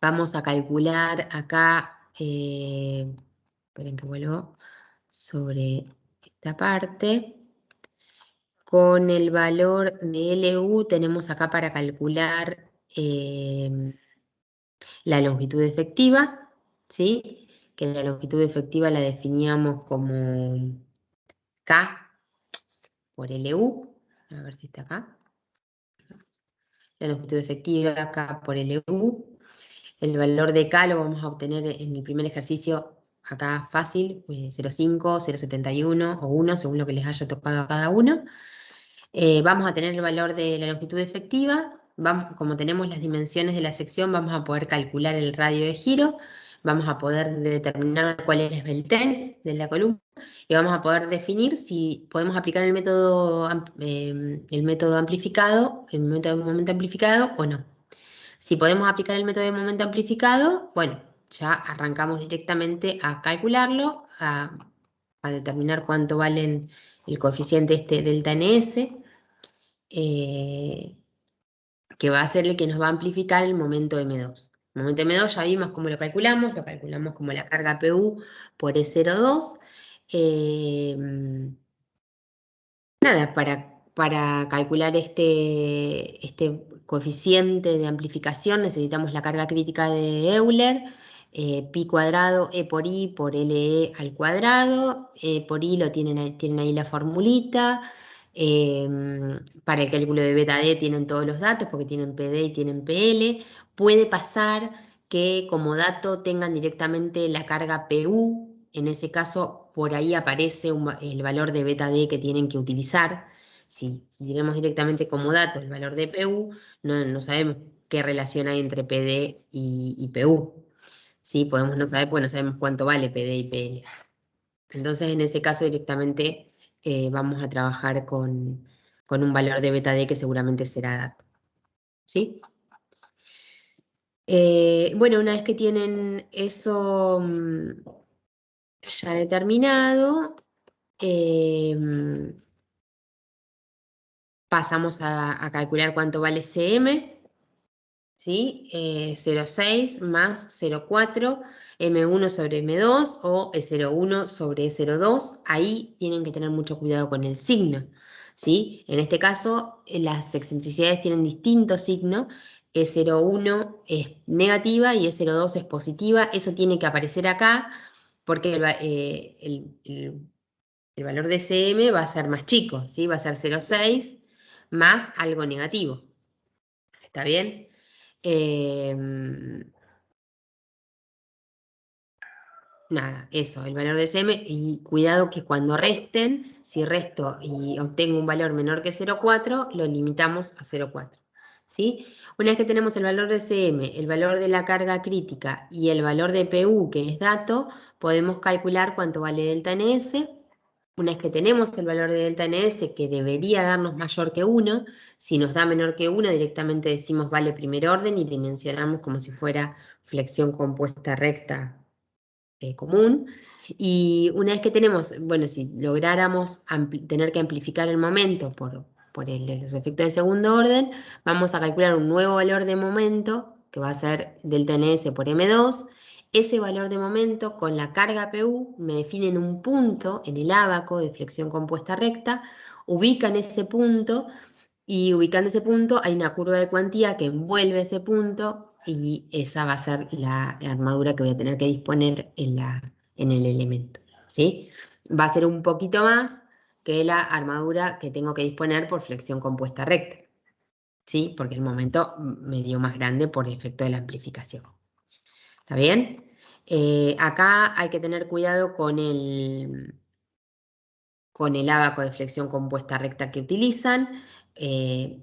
vamos a calcular acá, esperen que vuelvo sobre esta parte. Con el valor de LU tenemos acá para calcular la longitud efectiva, ¿sí? Que la longitud efectiva la definíamos como K por LU. A ver si está acá. La longitud efectiva K por LU. El valor de K lo vamos a obtener en el primer ejercicio, acá fácil, 0,5, 0,71 o 1, según lo que les haya tocado a cada uno. Vamos a tener el valor de la longitud efectiva. Como tenemos las dimensiones de la sección, vamos a poder calcular el radio de giro. Vamos a poder determinar cuál es el tens de la columna. Y vamos a poder definir si podemos aplicar el método amplificado, el método de momento amplificado o no. Si podemos aplicar el método de momento amplificado, bueno, ya arrancamos directamente a calcularlo, a determinar cuánto valen el coeficiente delta ns, que va a ser el que nos va a amplificar el momento M2. El momento M2 ya vimos cómo lo calculamos como la carga PU por E02. Nada, para calcular este coeficiente de amplificación necesitamos la carga crítica de Euler, pi cuadrado E por I por LE al cuadrado. E por I tienen ahí la formulita. Para el cálculo de beta D tienen todos los datos porque tienen PD y tienen PL. Puede pasar que como dato tengan directamente la carga PU. En ese caso, por ahí aparece el valor de beta D que tienen que utilizar. Si diremos directamente como dato el valor de PU, no sabemos qué relación hay entre PD y PU. ¿Sí? Podemos no saber, pues no sabemos cuánto vale PD y PL. Entonces, en ese caso, directamente vamos a trabajar con un valor de beta D que seguramente será dato. ¿Sí? Bueno, una vez que tienen eso ya determinado, pasamos a calcular cuánto vale CM, ¿sí? 0,6 más 0,4, M1 sobre M2 o E01 sobre E02. Ahí tienen que tener mucho cuidado con el signo, ¿sí? En este caso, las excentricidades tienen distinto signo. E01 es negativa y E02 es positiva. Eso tiene que aparecer acá porque el valor de CM va a ser más chico, ¿sí? Va a ser 0,6 más algo negativo. ¿Está bien? nada, eso, el valor de SM, y cuidado que cuando resten, si resto y obtengo un valor menor que 0,4, lo limitamos a 0,4, ¿sí? Una vez que tenemos el valor de SM, el valor de la carga crítica y el valor de PU, que es dato, podemos calcular cuánto vale delta NS. Una vez que tenemos el valor de delta NS, que debería darnos mayor que 1, si nos da menor que 1, directamente decimos vale primer orden y dimensionamos como si fuera flexión compuesta recta común. Y una vez que tenemos, bueno, si lográramos tener que amplificar el momento por los efectos de segundo orden, vamos a calcular un nuevo valor de momento, que va a ser delta NS por M2. Ese valor de momento con la carga PU me definen un punto en el ábaco de flexión compuesta recta, ubican ese punto y ubicando ese punto hay una curva de cuantía que envuelve ese punto y esa va a ser la armadura que voy a tener que disponer en el elemento, ¿sí? Va a ser un poquito más que la armadura que tengo que disponer por flexión compuesta recta, ¿sí? Porque el momento me dio más grande por efecto de la amplificación. ¿Está bien? Acá hay que tener cuidado con el ábaco de flexión compuesta recta que utilizan.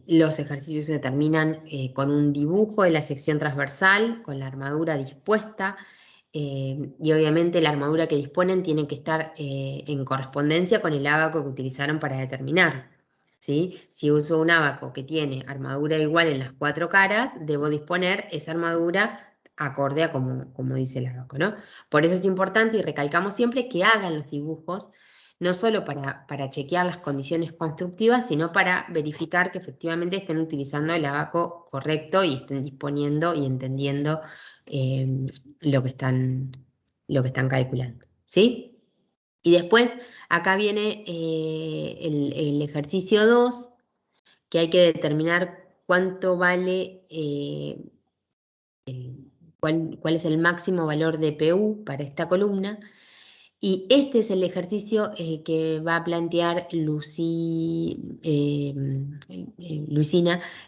Los ejercicios se terminan con un dibujo de la sección transversal, con la armadura dispuesta, y obviamente la armadura que disponen tiene que estar en correspondencia con el ábaco que utilizaron para determinar, ¿sí? Si uso un ábaco que tiene armadura igual en las 4 caras, debo disponer esa armadura acorde a como dice el ábaco, ¿no? Por eso es importante, y recalcamos siempre, que hagan los dibujos, no solo para chequear las condiciones constructivas, sino para verificar que efectivamente estén utilizando el abaco correcto y estén disponiendo y entendiendo lo que están calculando, ¿sí? Y después, acá viene el ejercicio 2, que hay que determinar cuánto vale, cuál es el máximo valor de PU para esta columna. Y este es el ejercicio que va a plantear Luisina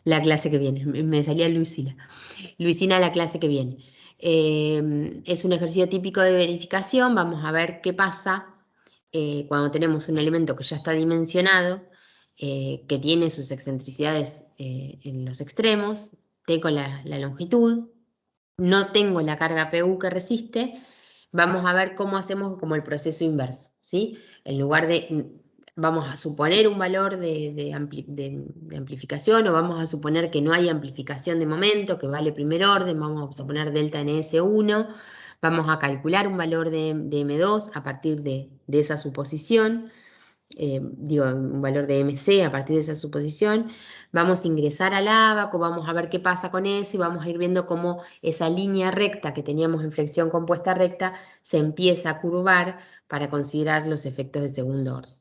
la clase que viene. Me salía Lucila. Luisina la clase que viene. Es un ejercicio típico de verificación. Vamos a ver qué pasa cuando tenemos un elemento que ya está dimensionado, que tiene sus excentricidades en los extremos. Tengo la longitud. No tengo la carga PU que resiste. Vamos a ver cómo hacemos como el proceso inverso, ¿sí? En lugar de, vamos a suponer un valor de amplificación, o vamos a suponer que no hay amplificación de momento, que vale primer orden, vamos a suponer delta NS1, vamos a calcular un valor de M2 a partir de esa suposición, un valor de MC a partir de esa suposición. Vamos a ingresar al ábaco, vamos a ver qué pasa con eso y vamos a ir viendo cómo esa línea recta que teníamos en flexión compuesta recta se empieza a curvar para considerar los efectos de segundo orden.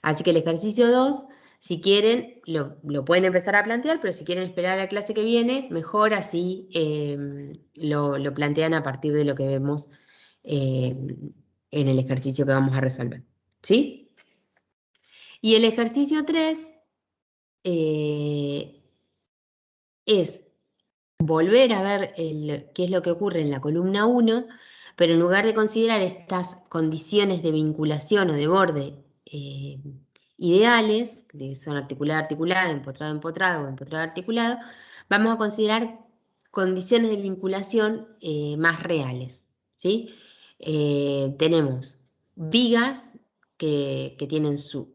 Así que el ejercicio 2, si quieren, lo pueden empezar a plantear, pero si quieren esperar a la clase que viene, mejor así lo plantean a partir de lo que vemos en el ejercicio que vamos a resolver, ¿sí? Y el ejercicio 3 es volver a ver qué es lo que ocurre en la columna 1, pero en lugar de considerar estas condiciones de vinculación o de borde ideales, que son articulado-articulado, empotrado-empotrado o empotrado-articulado, vamos a considerar condiciones de vinculación más reales, ¿sí? Tenemos vigas que tienen sus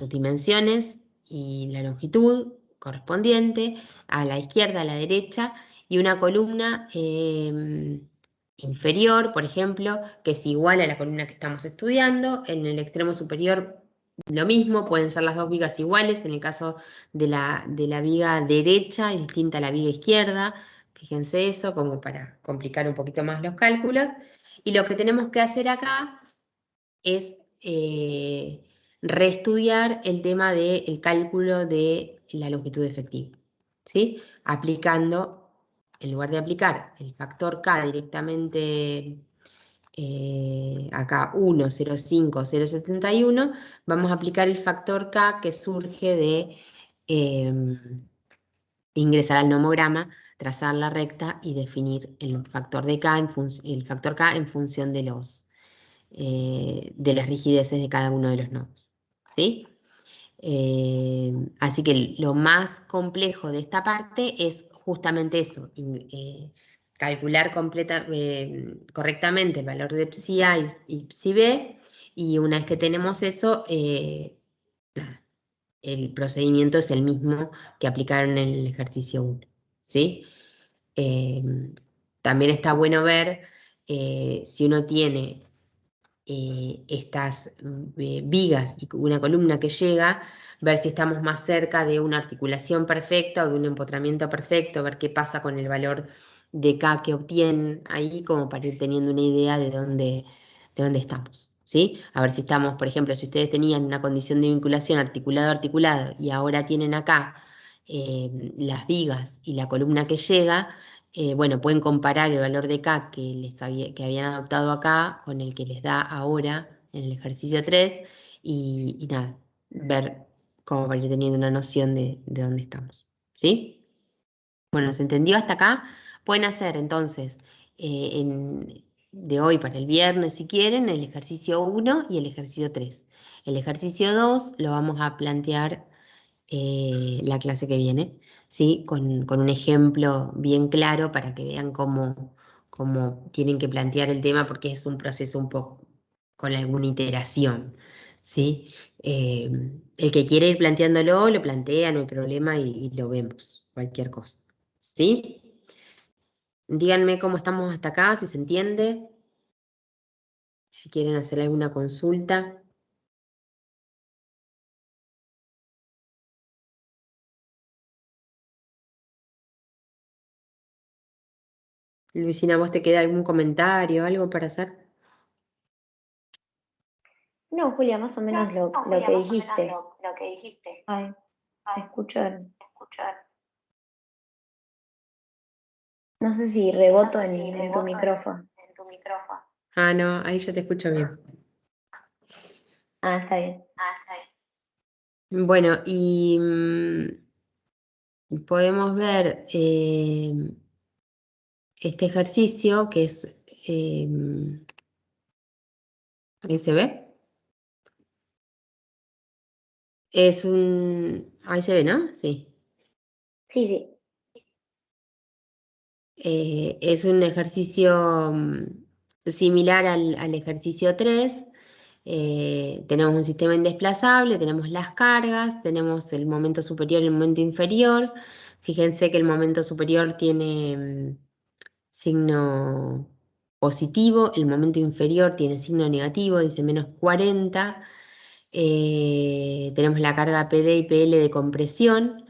dimensiones y la longitud correspondiente, a la izquierda, a la derecha, y una columna inferior, por ejemplo, que es igual a la columna que estamos estudiando. En el extremo superior lo mismo, pueden ser las dos vigas iguales, en el caso de la viga derecha es distinta a la viga izquierda, fíjense eso, como para complicar un poquito más los cálculos. Y lo que tenemos que hacer acá es reestudiar el tema del cálculo de la longitud efectiva, ¿sí? Aplicando, en lugar de aplicar el factor K directamente acá 1, 0,5, 0,71, vamos a aplicar el factor K que surge de ingresar al nomograma, trazar la recta y definir el factor de K el factor K en función de los de las rigideces de cada uno de los nodos, ¿sí? Así que lo más complejo de esta parte es justamente eso, calcular correctamente el valor de psi A y psi B, y una vez que tenemos eso, nada, el procedimiento es el mismo que aplicaron en el ejercicio 1, ¿sí? También está bueno ver si uno tiene estas vigas y una columna que llega, ver si estamos más cerca de una articulación perfecta o de un empotramiento perfecto, ver qué pasa con el valor de K que obtienen ahí, como para ir teniendo una idea de dónde estamos, ¿sí? A ver si estamos, por ejemplo, si ustedes tenían una condición de vinculación articulado-articulado y ahora tienen acá las vigas y la columna que llega, bueno, pueden comparar el valor de K que habían adoptado acá con el que les da ahora en el ejercicio 3 y nada, ver cómo para ir teniendo una noción de dónde estamos, ¿sí? Bueno, ¿se entendió hasta acá? Pueden hacer entonces de hoy para el viernes, si quieren, el ejercicio 1 y el ejercicio 3. El ejercicio 2 lo vamos a plantear la clase que viene, ¿sí? Con un ejemplo bien claro para que vean cómo tienen que plantear el tema, porque es un proceso un poco con alguna iteración, ¿sí? El que quiere ir planteándolo, lo plantea, no hay problema y lo vemos, cualquier cosa, ¿sí? Díganme cómo estamos hasta acá, si se entiende, si quieren hacer alguna consulta. Luisina, ¿vos te queda algún comentario, algo para hacer? No, Julia, más o menos lo que dijiste. Ay, escuchar. No sé si reboto en tu micrófono. Ah, no, ahí yo te escucho bien. Ah, está bien. Bueno, y podemos ver este ejercicio que es, ¿ahí se ve? Ahí se ve, ¿no? Sí. Sí, sí. Es un ejercicio similar al ejercicio 3. Tenemos un sistema indesplazable, tenemos las cargas, tenemos el momento superior y el momento inferior. Fíjense que el momento superior tiene signo positivo, el momento inferior tiene signo negativo, dice -40. Tenemos la carga PD y PL de compresión.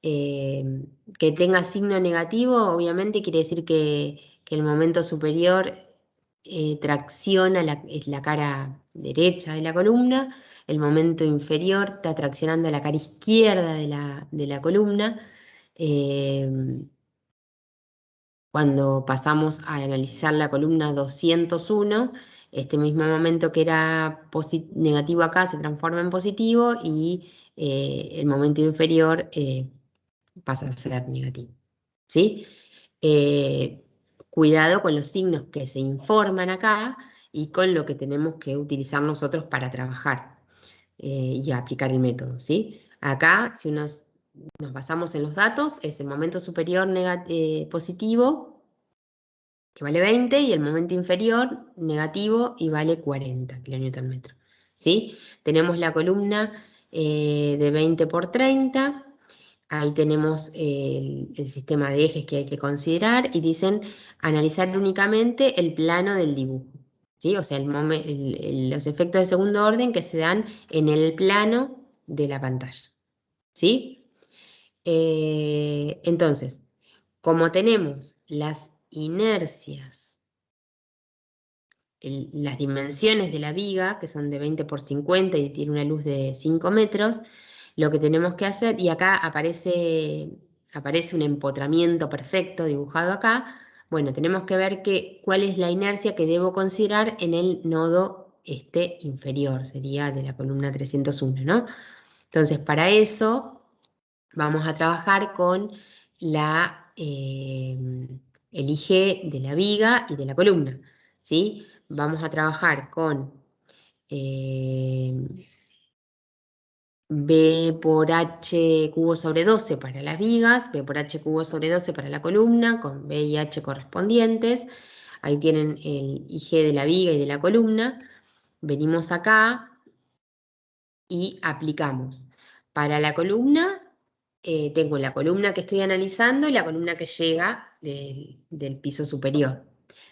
Que tenga signo negativo, obviamente quiere decir que el momento superior tracciona es la cara derecha de la columna, el momento inferior está traccionando la cara izquierda de la columna. Cuando pasamos a analizar la columna 201, este mismo momento que era negativo acá se transforma en positivo y el momento inferior pasa a ser negativo, ¿sí? Cuidado con los signos que se informan acá y con lo que tenemos que utilizar nosotros para trabajar y aplicar el método, ¿sí? Acá, si nos basamos en los datos, es el momento superior positivo, que vale 20, y el momento inferior negativo y vale 40 kN/m, ¿sí? Tenemos la columna de 20 por 30. Ahí tenemos el sistema de ejes que hay que considerar y dicen analizar únicamente el plano del dibujo, ¿sí? O sea, los efectos de segundo orden que se dan en el plano de la pantalla, ¿sí? Entonces, como tenemos las inercias, las dimensiones de la viga, que son de 20 por 50 y tiene una luz de 5 metros, lo que tenemos que hacer, y acá aparece un empotramiento perfecto dibujado acá, bueno, tenemos que ver cuál es la inercia que debo considerar en el nodo inferior, sería de la columna 301, ¿no? Entonces, para eso vamos a trabajar con el IG de la viga y de la columna, ¿sí? vamos a trabajar con B por H cubo sobre 12 para las vigas, B por H cubo sobre 12 para la columna, con B y H correspondientes. Ahí tienen el IG de la viga y de la columna. Venimos acá y aplicamos. Para la columna, tengo la columna que estoy analizando y la columna que llega del piso superior.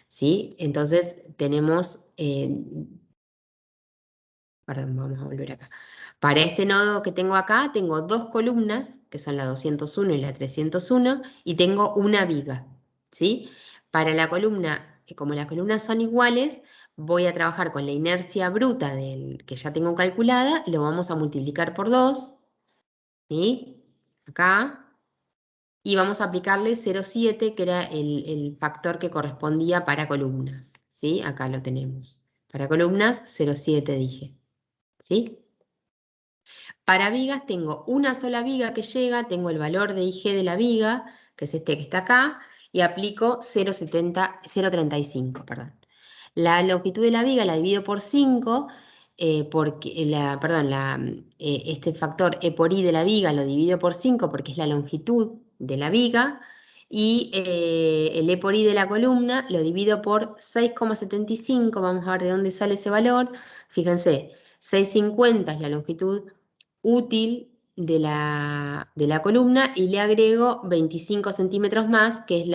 ¿Sí? Entonces tenemos, perdón, vamos a volver acá. Para este nodo que tengo acá, tengo dos columnas, que son la 201 y la 301, y tengo una viga. ¿Sí? Para la columna, como las columnas son iguales, voy a trabajar con la inercia bruta que ya tengo calculada, y lo vamos a multiplicar por 2, ¿sí? Acá. Y vamos a aplicarle 0,7, que era el factor que correspondía para columnas, ¿sí? Acá lo tenemos. Para columnas, 0,7 dije, ¿sí? Para vigas tengo una sola viga que llega, tengo el valor de IG de la viga, que es este que está acá, y aplico 0,35, perdón. La longitud de la viga la divido por 5, porque este factor E por I de la viga lo divido por 5 porque es la longitud de la viga, y el E por I de la columna lo divido por 6,75, vamos a ver de dónde sale ese valor. Fíjense, 6,50 es la longitud útil de la columna, y le agrego 25 centímetros más, que es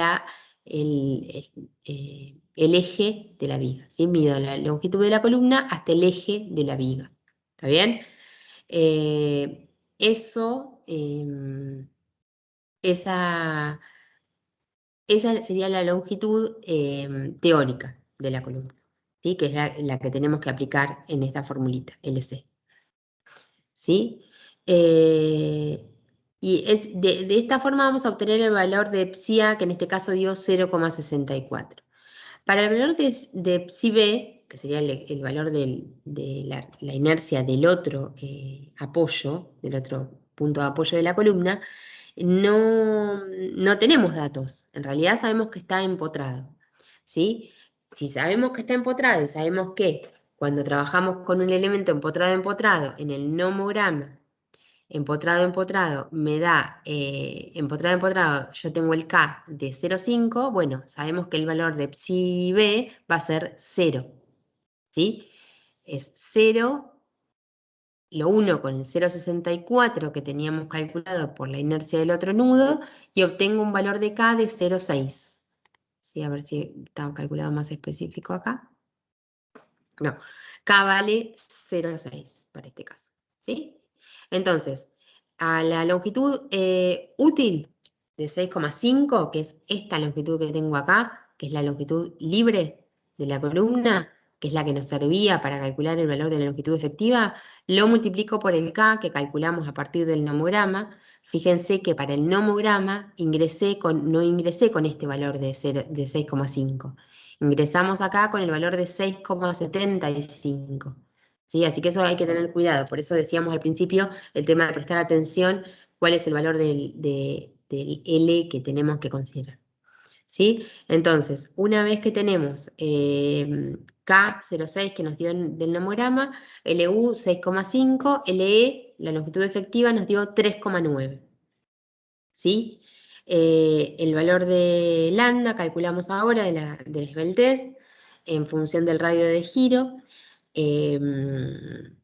el eje de la viga, ¿sí? Mido la longitud de la columna hasta el eje de la viga. ¿Está bien? Esa sería la longitud teórica de la columna, ¿sí? Que es la que tenemos que aplicar en esta formulita, LC. ¿Sí? Y de esta forma vamos a obtener el valor de psi-A, que en este caso dio 0,64. Para el valor de psi-B, que sería el valor de la inercia del otro apoyo, del otro punto de apoyo de la columna, no tenemos datos. En realidad sabemos que está empotrado, ¿sí? Si sabemos que está empotrado y sabemos que cuando trabajamos con un elemento empotrado en el nomograma, empotrado, me da, empotrado, yo tengo el K de 0,5, bueno, sabemos que el valor de psi-B va a ser 0, ¿sí? Es 0, lo uno con el 0,64 que teníamos calculado por la inercia del otro nudo, y obtengo un valor de K de 0,6. ¿Sí? A ver si está calculado más específico acá. No, K vale 0,6 para este caso, ¿sí? Entonces, a la longitud útil de 6,5, que es esta longitud que tengo acá, que es la longitud libre de la columna, que es la que nos servía para calcular el valor de la longitud efectiva, lo multiplico por el K que calculamos a partir del nomograma. Fíjense que para el nomograma no ingresé con este valor de 6,5. Ingresamos acá con el valor de 6,75. ¿Sí? Así que eso hay que tener cuidado. Por eso decíamos al principio el tema de prestar atención cuál es el valor del L que tenemos que considerar. ¿Sí? Entonces, una vez que tenemos K06 que nos dio del nomograma, LU 6,5, LE, la longitud efectiva, nos dio 3,9. ¿Sí? El valor de lambda calculamos ahora del esbeltez en función del radio de giro. En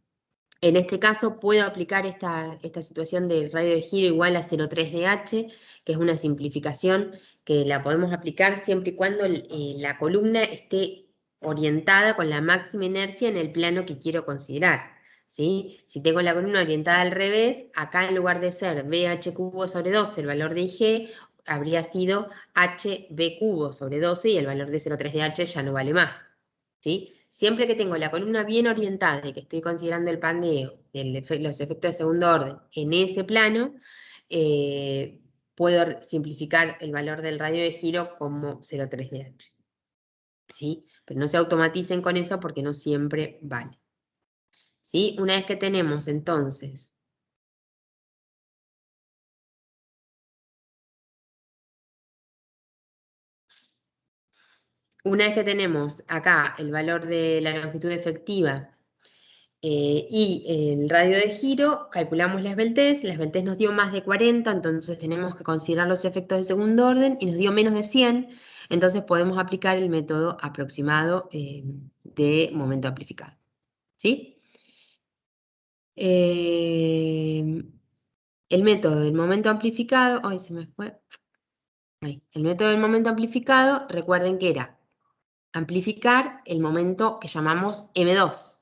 este caso puedo aplicar esta situación del radio de giro igual a 0,3 de H, que es una simplificación que la podemos aplicar siempre y cuando la columna esté orientada con la máxima inercia en el plano que quiero considerar. ¿Sí? Si tengo la columna orientada al revés, acá en lugar de ser BH cubo sobre 12, el valor de IG, habría sido HB cubo sobre 12 y el valor de 0,3 de H ya no vale más. ¿Sí? Siempre que tengo la columna bien orientada y que estoy considerando el pandeo, los efectos de segundo orden en ese plano, puedo simplificar el valor del radio de giro como 0,3 de H. ¿Sí? Pero no se automaticen con eso porque no siempre vale. ¿Sí? Una vez que tenemos entonces una vez que tenemos acá el valor de la longitud efectiva y el radio de giro, calculamos la esbeltez nos dio más de 40, entonces tenemos que considerar los efectos de segundo orden y nos dio menos de 100, entonces podemos aplicar el método aproximado de momento amplificado. ¿Sí? El método del momento amplificado, ay, se me fue. Ahí. El método del momento amplificado, recuerden que era amplificar el momento que llamamos M2.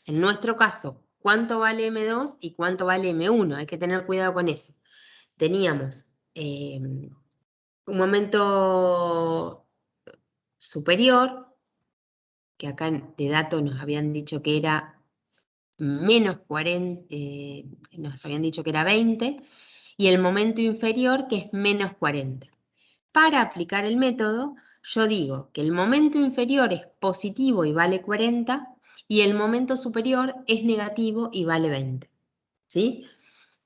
En nuestro caso, ¿cuánto vale M2 y cuánto vale M1? Hay que tener cuidado con eso. Teníamos un momento superior, que acá de datos nos habían dicho que era menos 40, nos habían dicho que era 20, y el momento inferior, que es menos 40. Para aplicar el método, yo digo que el momento inferior es positivo y vale 40, y el momento superior es negativo y vale 20. ¿Sí?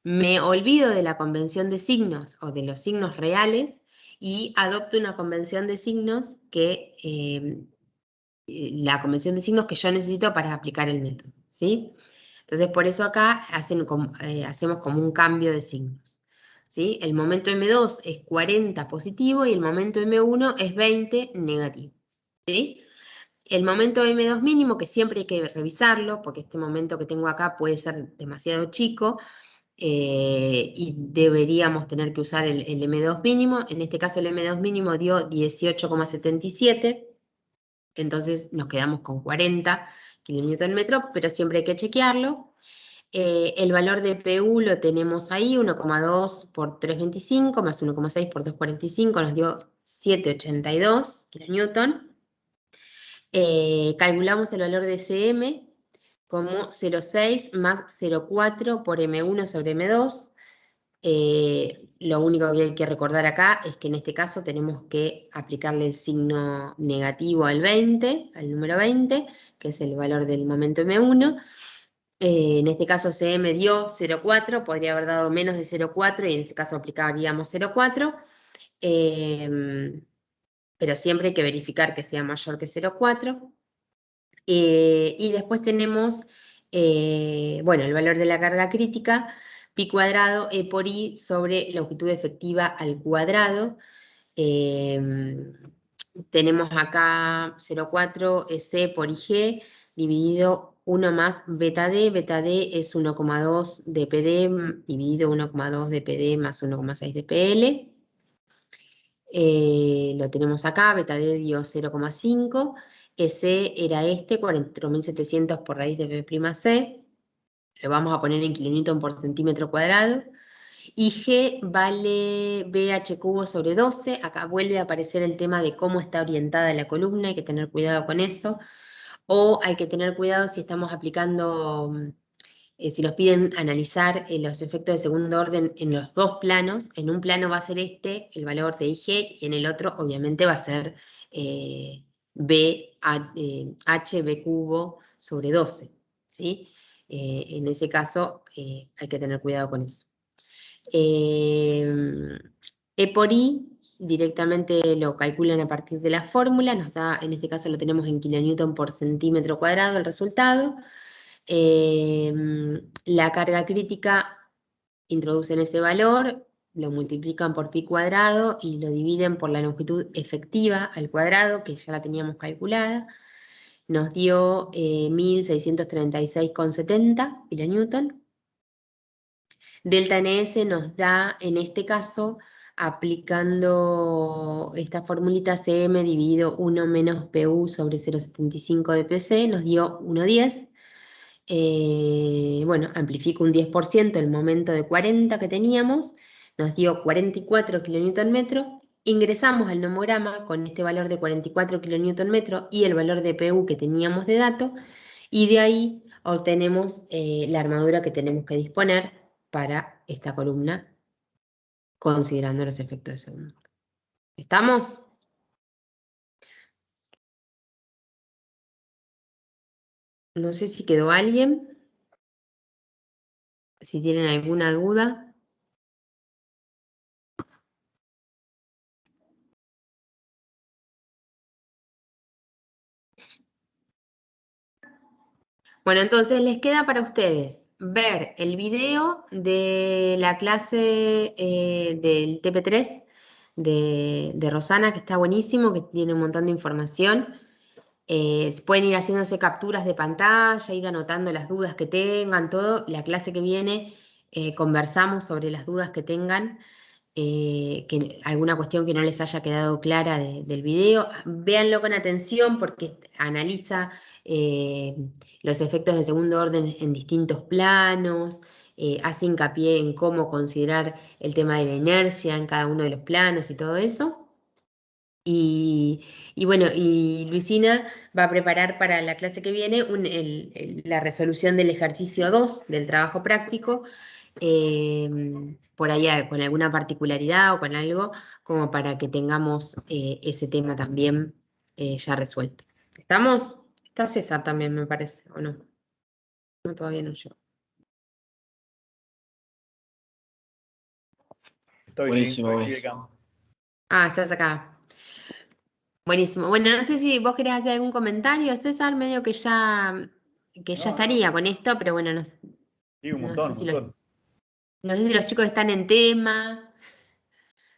Me olvido de la convención de signos o de los signos reales y adopto una convención de signos que la convención de signos que yo necesito para aplicar el método. ¿Sí? Entonces, por eso acá hacemos como un cambio de signos. ¿Sí? El momento M2 es 40 positivo y el momento M1 es 20 negativo. ¿Sí? El momento M2 mínimo, que siempre hay que revisarlo, porque este momento que tengo acá puede ser demasiado chico, y deberíamos tener que usar el M2 mínimo. En este caso el M2 mínimo dio 18,77, entonces nos quedamos con 40 kN/m, pero siempre hay que chequearlo. El valor de PU lo tenemos ahí, 1,2 por 325 más 1,6 por 245 nos dio 782 kN. Calculamos el valor de CM como 0,6 más 0,4 por M1 sobre M2. Lo único que hay que recordar acá es que en este caso tenemos que aplicarle el signo negativo al 20, al número 20, que es el valor del momento M1. En este caso CM dio 0,4, podría haber dado menos de 0,4 y en este caso aplicaríamos 0,4. Pero siempre hay que verificar que sea mayor que 0,4. Y después tenemos, bueno, el valor de la carga crítica, pi cuadrado E por I sobre longitud efectiva al cuadrado. Tenemos acá 0,4 EC por IG dividido 1 más beta D es 1,2 dPd dividido 1,2 dPd más 1,6 dPl. Lo tenemos acá, beta D dio 0,5, EC era 44700 por raíz de B'C, lo vamos a poner en kilonewton por centímetro cuadrado, y G vale BH cubo sobre 12, acá vuelve a aparecer el tema de cómo está orientada la columna, hay que tener cuidado con eso, o hay que tener cuidado si estamos aplicando... si nos piden analizar los efectos de segundo orden en los dos planos, en un plano va a ser el valor de IG, y en el otro obviamente va a ser HB cubo sobre 12. ¿Sí? En ese caso hay que tener cuidado con eso. E por I directamente lo calculan a partir de la fórmula, nos da, en este caso lo tenemos en kilonewton por centímetro cuadrado el resultado. La carga crítica introducen ese valor, lo multiplican por pi cuadrado y lo dividen por la longitud efectiva al cuadrado, que ya la teníamos calculada. Nos dio 1636,70 kilonewton. Delta NS nos da, en este caso, aplicando esta formulita CM dividido 1 menos PU sobre 0,75 de PC, nos dio 1,10. Bueno, amplifico un 10% el momento de 40 que teníamos, nos dio 44 kN/m, ingresamos al nomograma con este valor de 44 kN/m y el valor de PU que teníamos de dato, y de ahí obtenemos la armadura que tenemos que disponer para esta columna, considerando los efectos de segundo orden. ¿Estamos? No sé si quedó alguien. Si tienen alguna duda. Bueno, entonces les queda para ustedes ver el video de la clase del TP3 de Rosana, que está buenísimo, que tiene un montón de información. Pueden ir haciéndose capturas de pantalla, ir anotando las dudas que tengan, todo. La clase que viene conversamos sobre las dudas que tengan. Alguna cuestión que no les haya quedado clara del video, véanlo con atención porque analiza los efectos de segundo orden en distintos planos, hace hincapié en cómo considerar el tema de la inercia en cada uno de los planos y todo eso. Y bueno, y Luisina va a preparar para la clase que viene la resolución del ejercicio 2 del trabajo práctico, por allá con alguna particularidad o con algo, como para que tengamos ese tema también ya resuelto. ¿Estamos? Está César también, me parece, ¿o no? No, todavía no yo. Buenísimo, estoy güey. de campo. Ah, estás acá. Buenísimo. Bueno, no sé si vos querés hacer algún comentario, César, medio que ya No, estaría con esto, pero bueno, no, Sí, un no montón, sé un si montón. no sé si los chicos están en tema.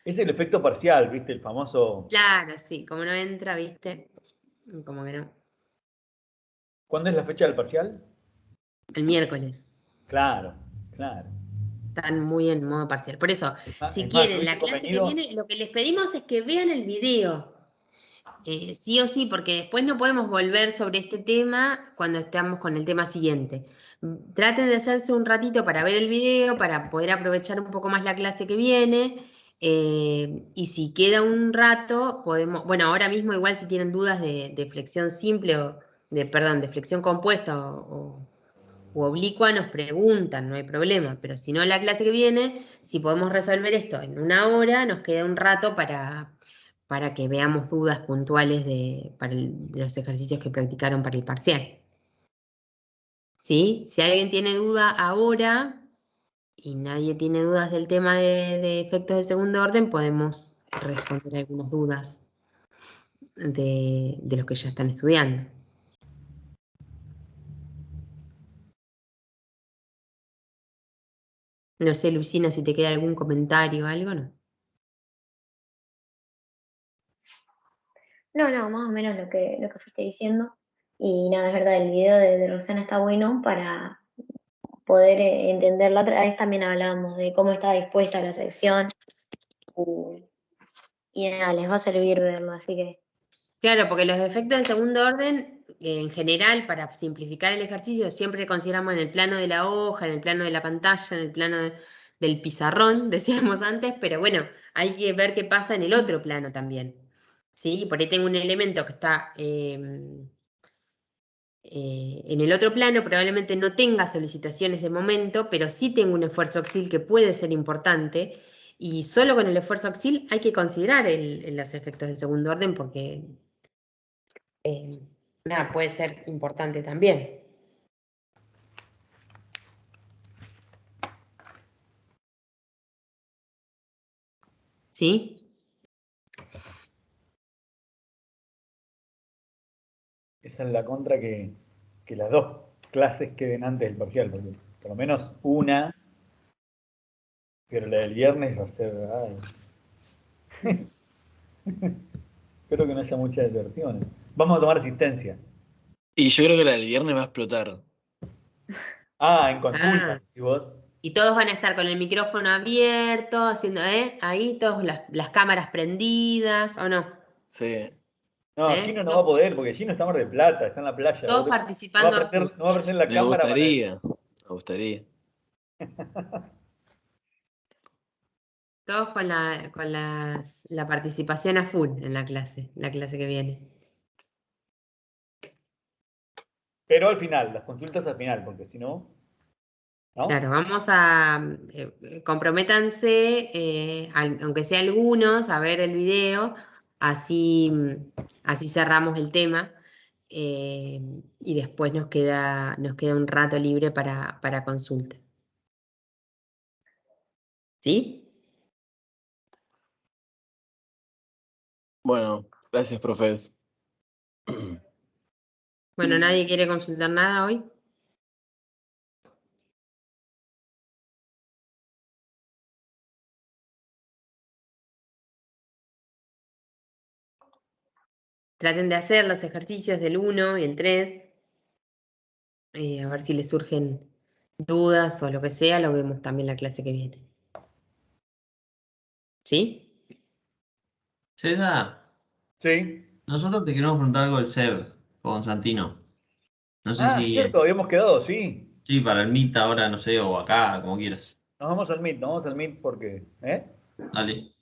Es el efecto parcial, ¿viste? El famoso. Claro, sí, como no entra, ¿viste? Como que no. ¿Cuándo es la fecha del parcial? El miércoles. Claro, claro. Están muy en modo parcial. Por eso, si Es más, quieren, la ¿tuviste clase que convenido? viene, lo que les pedimos es que vean el video. Sí o sí, porque después no podemos volver sobre este tema cuando estamos con el tema siguiente. Traten de hacerse un ratito para ver el video, para poder aprovechar un poco más la clase que viene. Y si queda un rato, podemos, bueno, ahora mismo igual si tienen dudas de flexión simple perdón, de flexión compuesta u oblicua, nos preguntan, no hay problema. Pero si no, la clase que viene, si podemos resolver esto en una hora, nos queda un rato para que veamos dudas puntuales de los ejercicios que practicaron para el parcial. ¿Sí? Si alguien tiene duda ahora y nadie tiene dudas del tema de efectos de segundo orden, podemos responder algunas dudas de los que ya están estudiando. No sé, Lucina, si te queda algún comentario o algo, ¿no? No, más o menos lo que fuiste diciendo. Y nada, es verdad, el video de Rosana está bueno para poder entender. La otra vez también hablábamos de cómo está dispuesta la sección. Y nada, les va a servir verlo, así que Claro, porque los efectos de segundo orden, en general, para simplificar el ejercicio, siempre consideramos en el plano de la hoja, en el plano de la pantalla, en el plano del pizarrón, decíamos antes, pero bueno, hay que ver qué pasa en el otro plano también. ¿Sí? Por ahí tengo un elemento que está en el otro plano, probablemente no tenga solicitaciones de momento, pero sí tengo un esfuerzo axil que puede ser importante, y solo con el esfuerzo axil hay que considerar los efectos de segundo orden porque nada, puede ser importante también. ¿Sí? Esa es la contra que las dos clases queden antes del parcial, porque por lo menos una, pero la del viernes va a ser. Ay. Espero que no haya muchas deserciones. Vamos a tomar asistencia. Y yo creo que la del viernes va a explotar. Ah, en consulta, Ah, si vos. y todos van a estar con el micrófono abierto, haciendo, ahí todas las cámaras prendidas, ¿o no? Sí. No, Gino no va a poder, porque Gino está en Mar del Plata, está en la playa. Todos No va a participando a full. prender, no va a prender la Me cámara para. gustaría. Me gustaría. Todos con la participación a full en la clase que viene. Pero al final, las consultas al final, porque si no. ¿No? Claro, vamos a, comprométanse, aunque sea algunos, a ver el video, así cerramos el tema, y después nos queda un rato libre para consulta. ¿Sí? Bueno, gracias, profes. Bueno, ¿nadie quiere consultar nada hoy? traten de hacer los ejercicios del 1 y el 3. A ver si les surgen dudas o lo que sea, lo vemos también la clase que viene. ¿Sí? César, Sí. nosotros te queremos preguntar algo del SEB con Santino. No sé si Cierto, habíamos quedado, sí. sí, para el Meet ahora, no sé, o acá, como quieras. Nos vamos al Meet porque, Dale.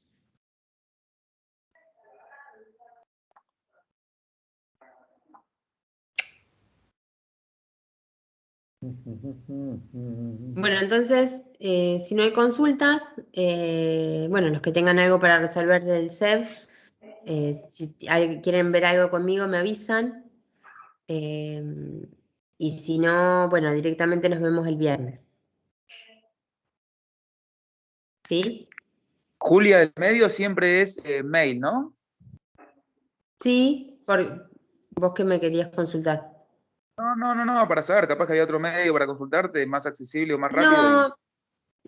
Bueno, entonces, si no hay consultas, bueno, los que tengan algo para resolver del SEB, si quieren ver algo conmigo, me avisan. Y si no, bueno, directamente nos vemos el viernes. ¿Sí? Julia del medio siempre es mail, ¿no? Sí, vos que me querías consultar. No, para saber, capaz que había otro medio para consultarte, más accesible o más rápido.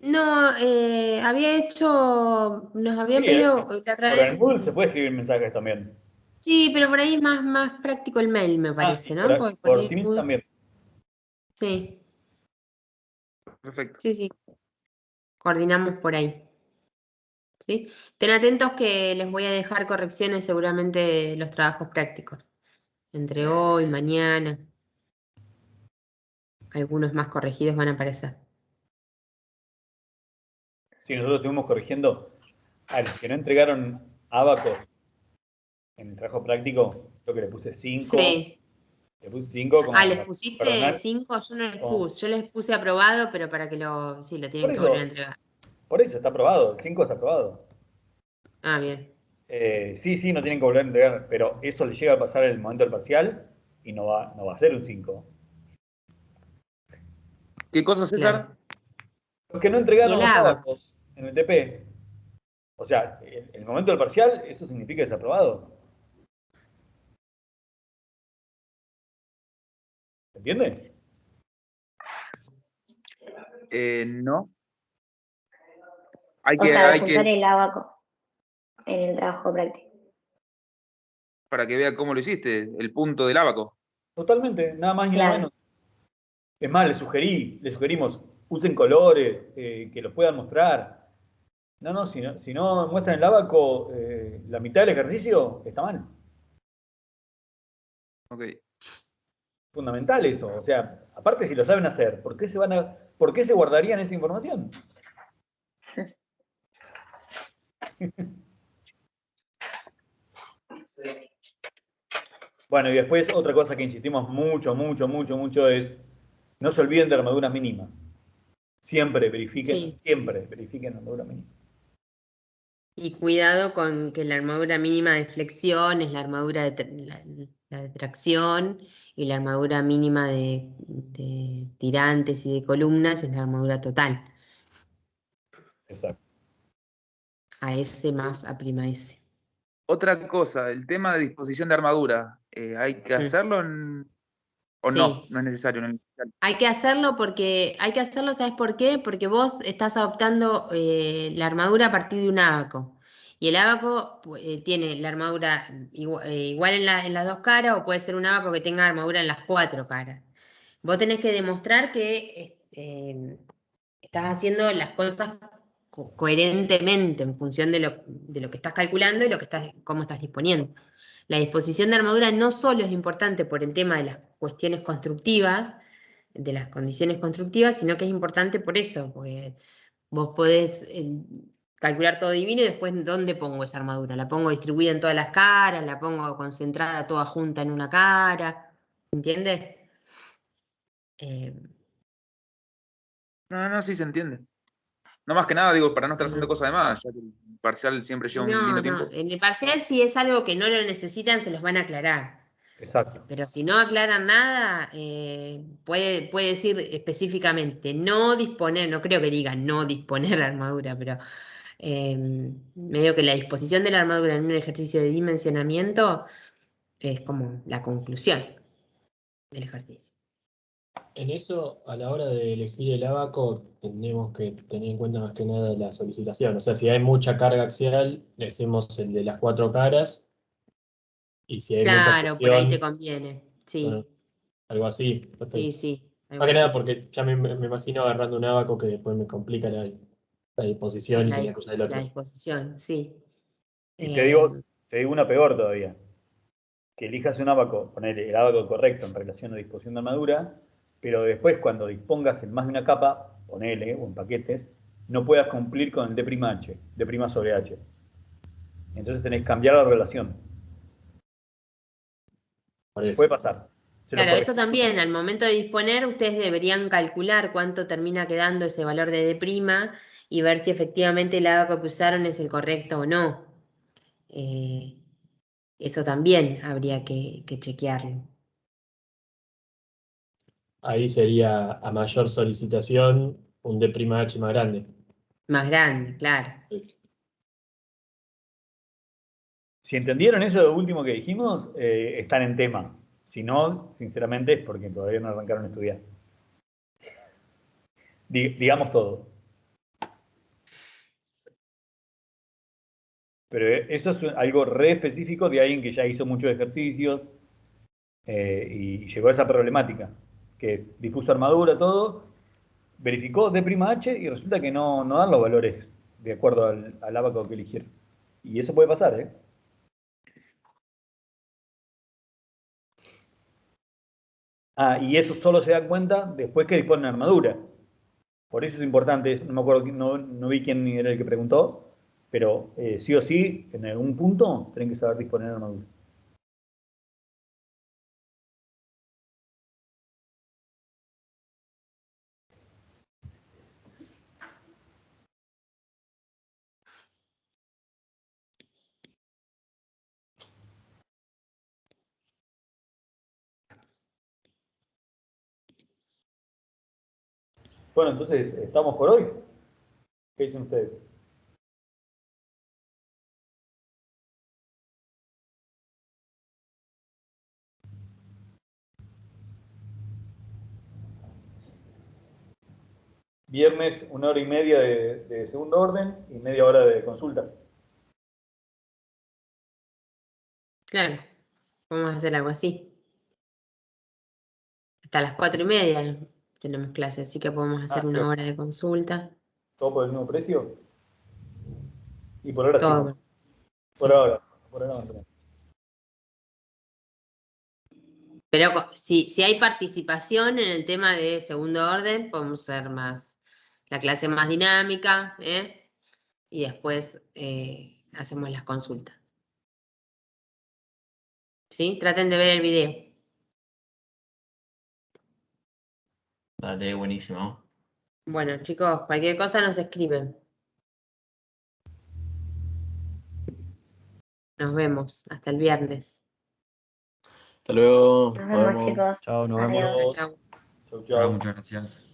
No, había hecho, nos había pedido la otra Por el vez. Moodle se puede escribir mensajes también. Sí, pero por ahí es más práctico el mail, me parece, sí, ¿no? Porque por ahí Teams también. Sí. Perfecto. Sí. Coordinamos por ahí. ¿Sí? Ten atentos que les voy a dejar correcciones seguramente de los trabajos prácticos. Entre hoy, mañana. Algunos más corregidos van a aparecer. Sí, nosotros estuvimos corrigiendo a los que no entregaron Abacos en el trabajo práctico, creo que le puse 5. Sí. Le puse 5 como ¿Les para pusiste perdonar. 5? Yo no les Oh. puse. Yo les puse aprobado, pero para que sí, lo tienen que volver a entregar. Por eso está aprobado, el 5 está aprobado. Ah, bien. Sí, no tienen que volver a entregar, pero eso le llega a pasar en el momento del parcial y no va a ser un 5. ¿Qué cosa, César? Claro. Los que no entregaron Y el los ABA. Abacos en el TP. O sea, en el momento del parcial, eso significa desaprobado. ¿Se entiende? No. Hay O sea, que juntar el abaco en el trabajo práctico. para que vea cómo lo hiciste, el punto del ábaco. Totalmente, nada más ni Claro. nada menos. Es más, les sugerimos, usen colores, que los puedan mostrar. No, si no muestran el abaco la mitad del ejercicio, está mal. Ok. Fundamental eso. O sea, aparte si lo saben hacer, ¿por qué se guardarían esa información? Bueno, y después otra cosa que insistimos mucho es no se olviden de la armadura mínima. Siempre verifiquen la armadura mínima. Y cuidado con que la armadura mínima de flexión es la armadura la de tracción y la armadura mínima de tirantes y de columnas es la armadura total. Exacto. A S más A'. Otra cosa, el tema de disposición de armadura, ¿hay que hacerlo o Sí. no es necesario? Hay que hacerlo ¿sabes por qué? Porque vos estás adoptando la armadura a partir de un ábaco. Y el ábaco tiene la armadura igual en las 2 caras, o puede ser un ábaco que tenga armadura en las 4 caras. Vos tenés que demostrar que estás haciendo las cosas coherentemente en función de lo que estás calculando y cómo estás disponiendo. La disposición de armadura no solo es importante por el tema de las cuestiones constructivas, de las condiciones constructivas, sino que es importante por eso, porque vos podés calcular todo divino y después ¿dónde pongo esa armadura? ¿La pongo distribuida en todas las caras? ¿La pongo concentrada toda junta en una cara? ¿Entiendes? No, sí se entiende. No más que nada, digo, para no estar haciendo cosas de más, ya que el parcial siempre lleva un lindo tiempo. En el parcial si es algo que no lo necesitan, se los van a aclarar. Exacto. Pero si no aclaran nada, puede decir específicamente no disponer, no creo que digan no disponer la armadura, pero medio que la disposición de la armadura en un ejercicio de dimensionamiento es como la conclusión del ejercicio. En eso, a la hora de elegir el ábaco, tenemos que tener en cuenta más que nada la solicitación. O sea, si hay mucha carga axial, le hacemos el de las 4 caras. Y si hay mucha Claro, por ahí te presión, conviene. Sí, bueno, algo así. sí, Perfecto. sí. algo Más que nada así. porque ya me imagino agarrando un abaco que después me complica la disposición y La, tenía que usar el la otro. disposición, sí. Y Eh, te digo una peor todavía. Que elijas un abaco, poner el abaco correcto en relación a disposición de armadura, pero después cuando dispongas en más de una capa, ponele, o en paquetes, no puedas cumplir con el D'(H), D' sobre H. Entonces tenés que cambiar la relación. Por eso. Puede pasar. Se lo Claro, eso corregimos. también, al momento de disponer, ustedes deberían calcular cuánto termina quedando ese valor de D' y ver si efectivamente el abaco que usaron es el correcto o no. Eh, Eso también habría que chequearlo. Ahí sería a mayor solicitación un D'(H) más grande. Más grande, claro. Si entendieron eso de último que dijimos, están en tema. Si no, sinceramente es porque todavía no arrancaron a estudiar. Digamos todo. Pero eso es algo re específico de alguien que ya hizo muchos ejercicios y llegó a esa problemática, que es dispuso armadura, todo, verificó D'(H) y resulta que no dan los valores de acuerdo al abaco que eligieron. Y eso puede pasar, ¿eh? Ah, y eso solo se da cuenta después que disponen armadura. Por eso es importante, no me acuerdo, no vi quién era el que preguntó, pero sí o sí, en algún punto, tienen que saber disponer armadura. Bueno, entonces, ¿estamos por hoy? ¿Qué dicen ustedes? Viernes, 1 hora y media de segundo orden y media hora de consultas. Claro, vamos a hacer algo así. Hasta las 4:30 tenemos clase, así que podemos hacer Sí. 1 hora de consulta. ¿Todo por el mismo precio? Y por ahora sí. Todo. Por Sí. ahora. Por ahora mantenemos. Pero si hay participación en el tema de segundo orden, podemos hacer la clase más dinámica, ¿eh? Y después hacemos las consultas. ¿Sí? Traten de ver el video. Dale, buenísimo. Bueno, chicos, cualquier cosa nos escriben. Nos vemos. Hasta el viernes. Hasta luego. Nos vemos, chicos. Chao, nos Adiós. vemos. Chau. Chau, Chao, chau. muchas gracias.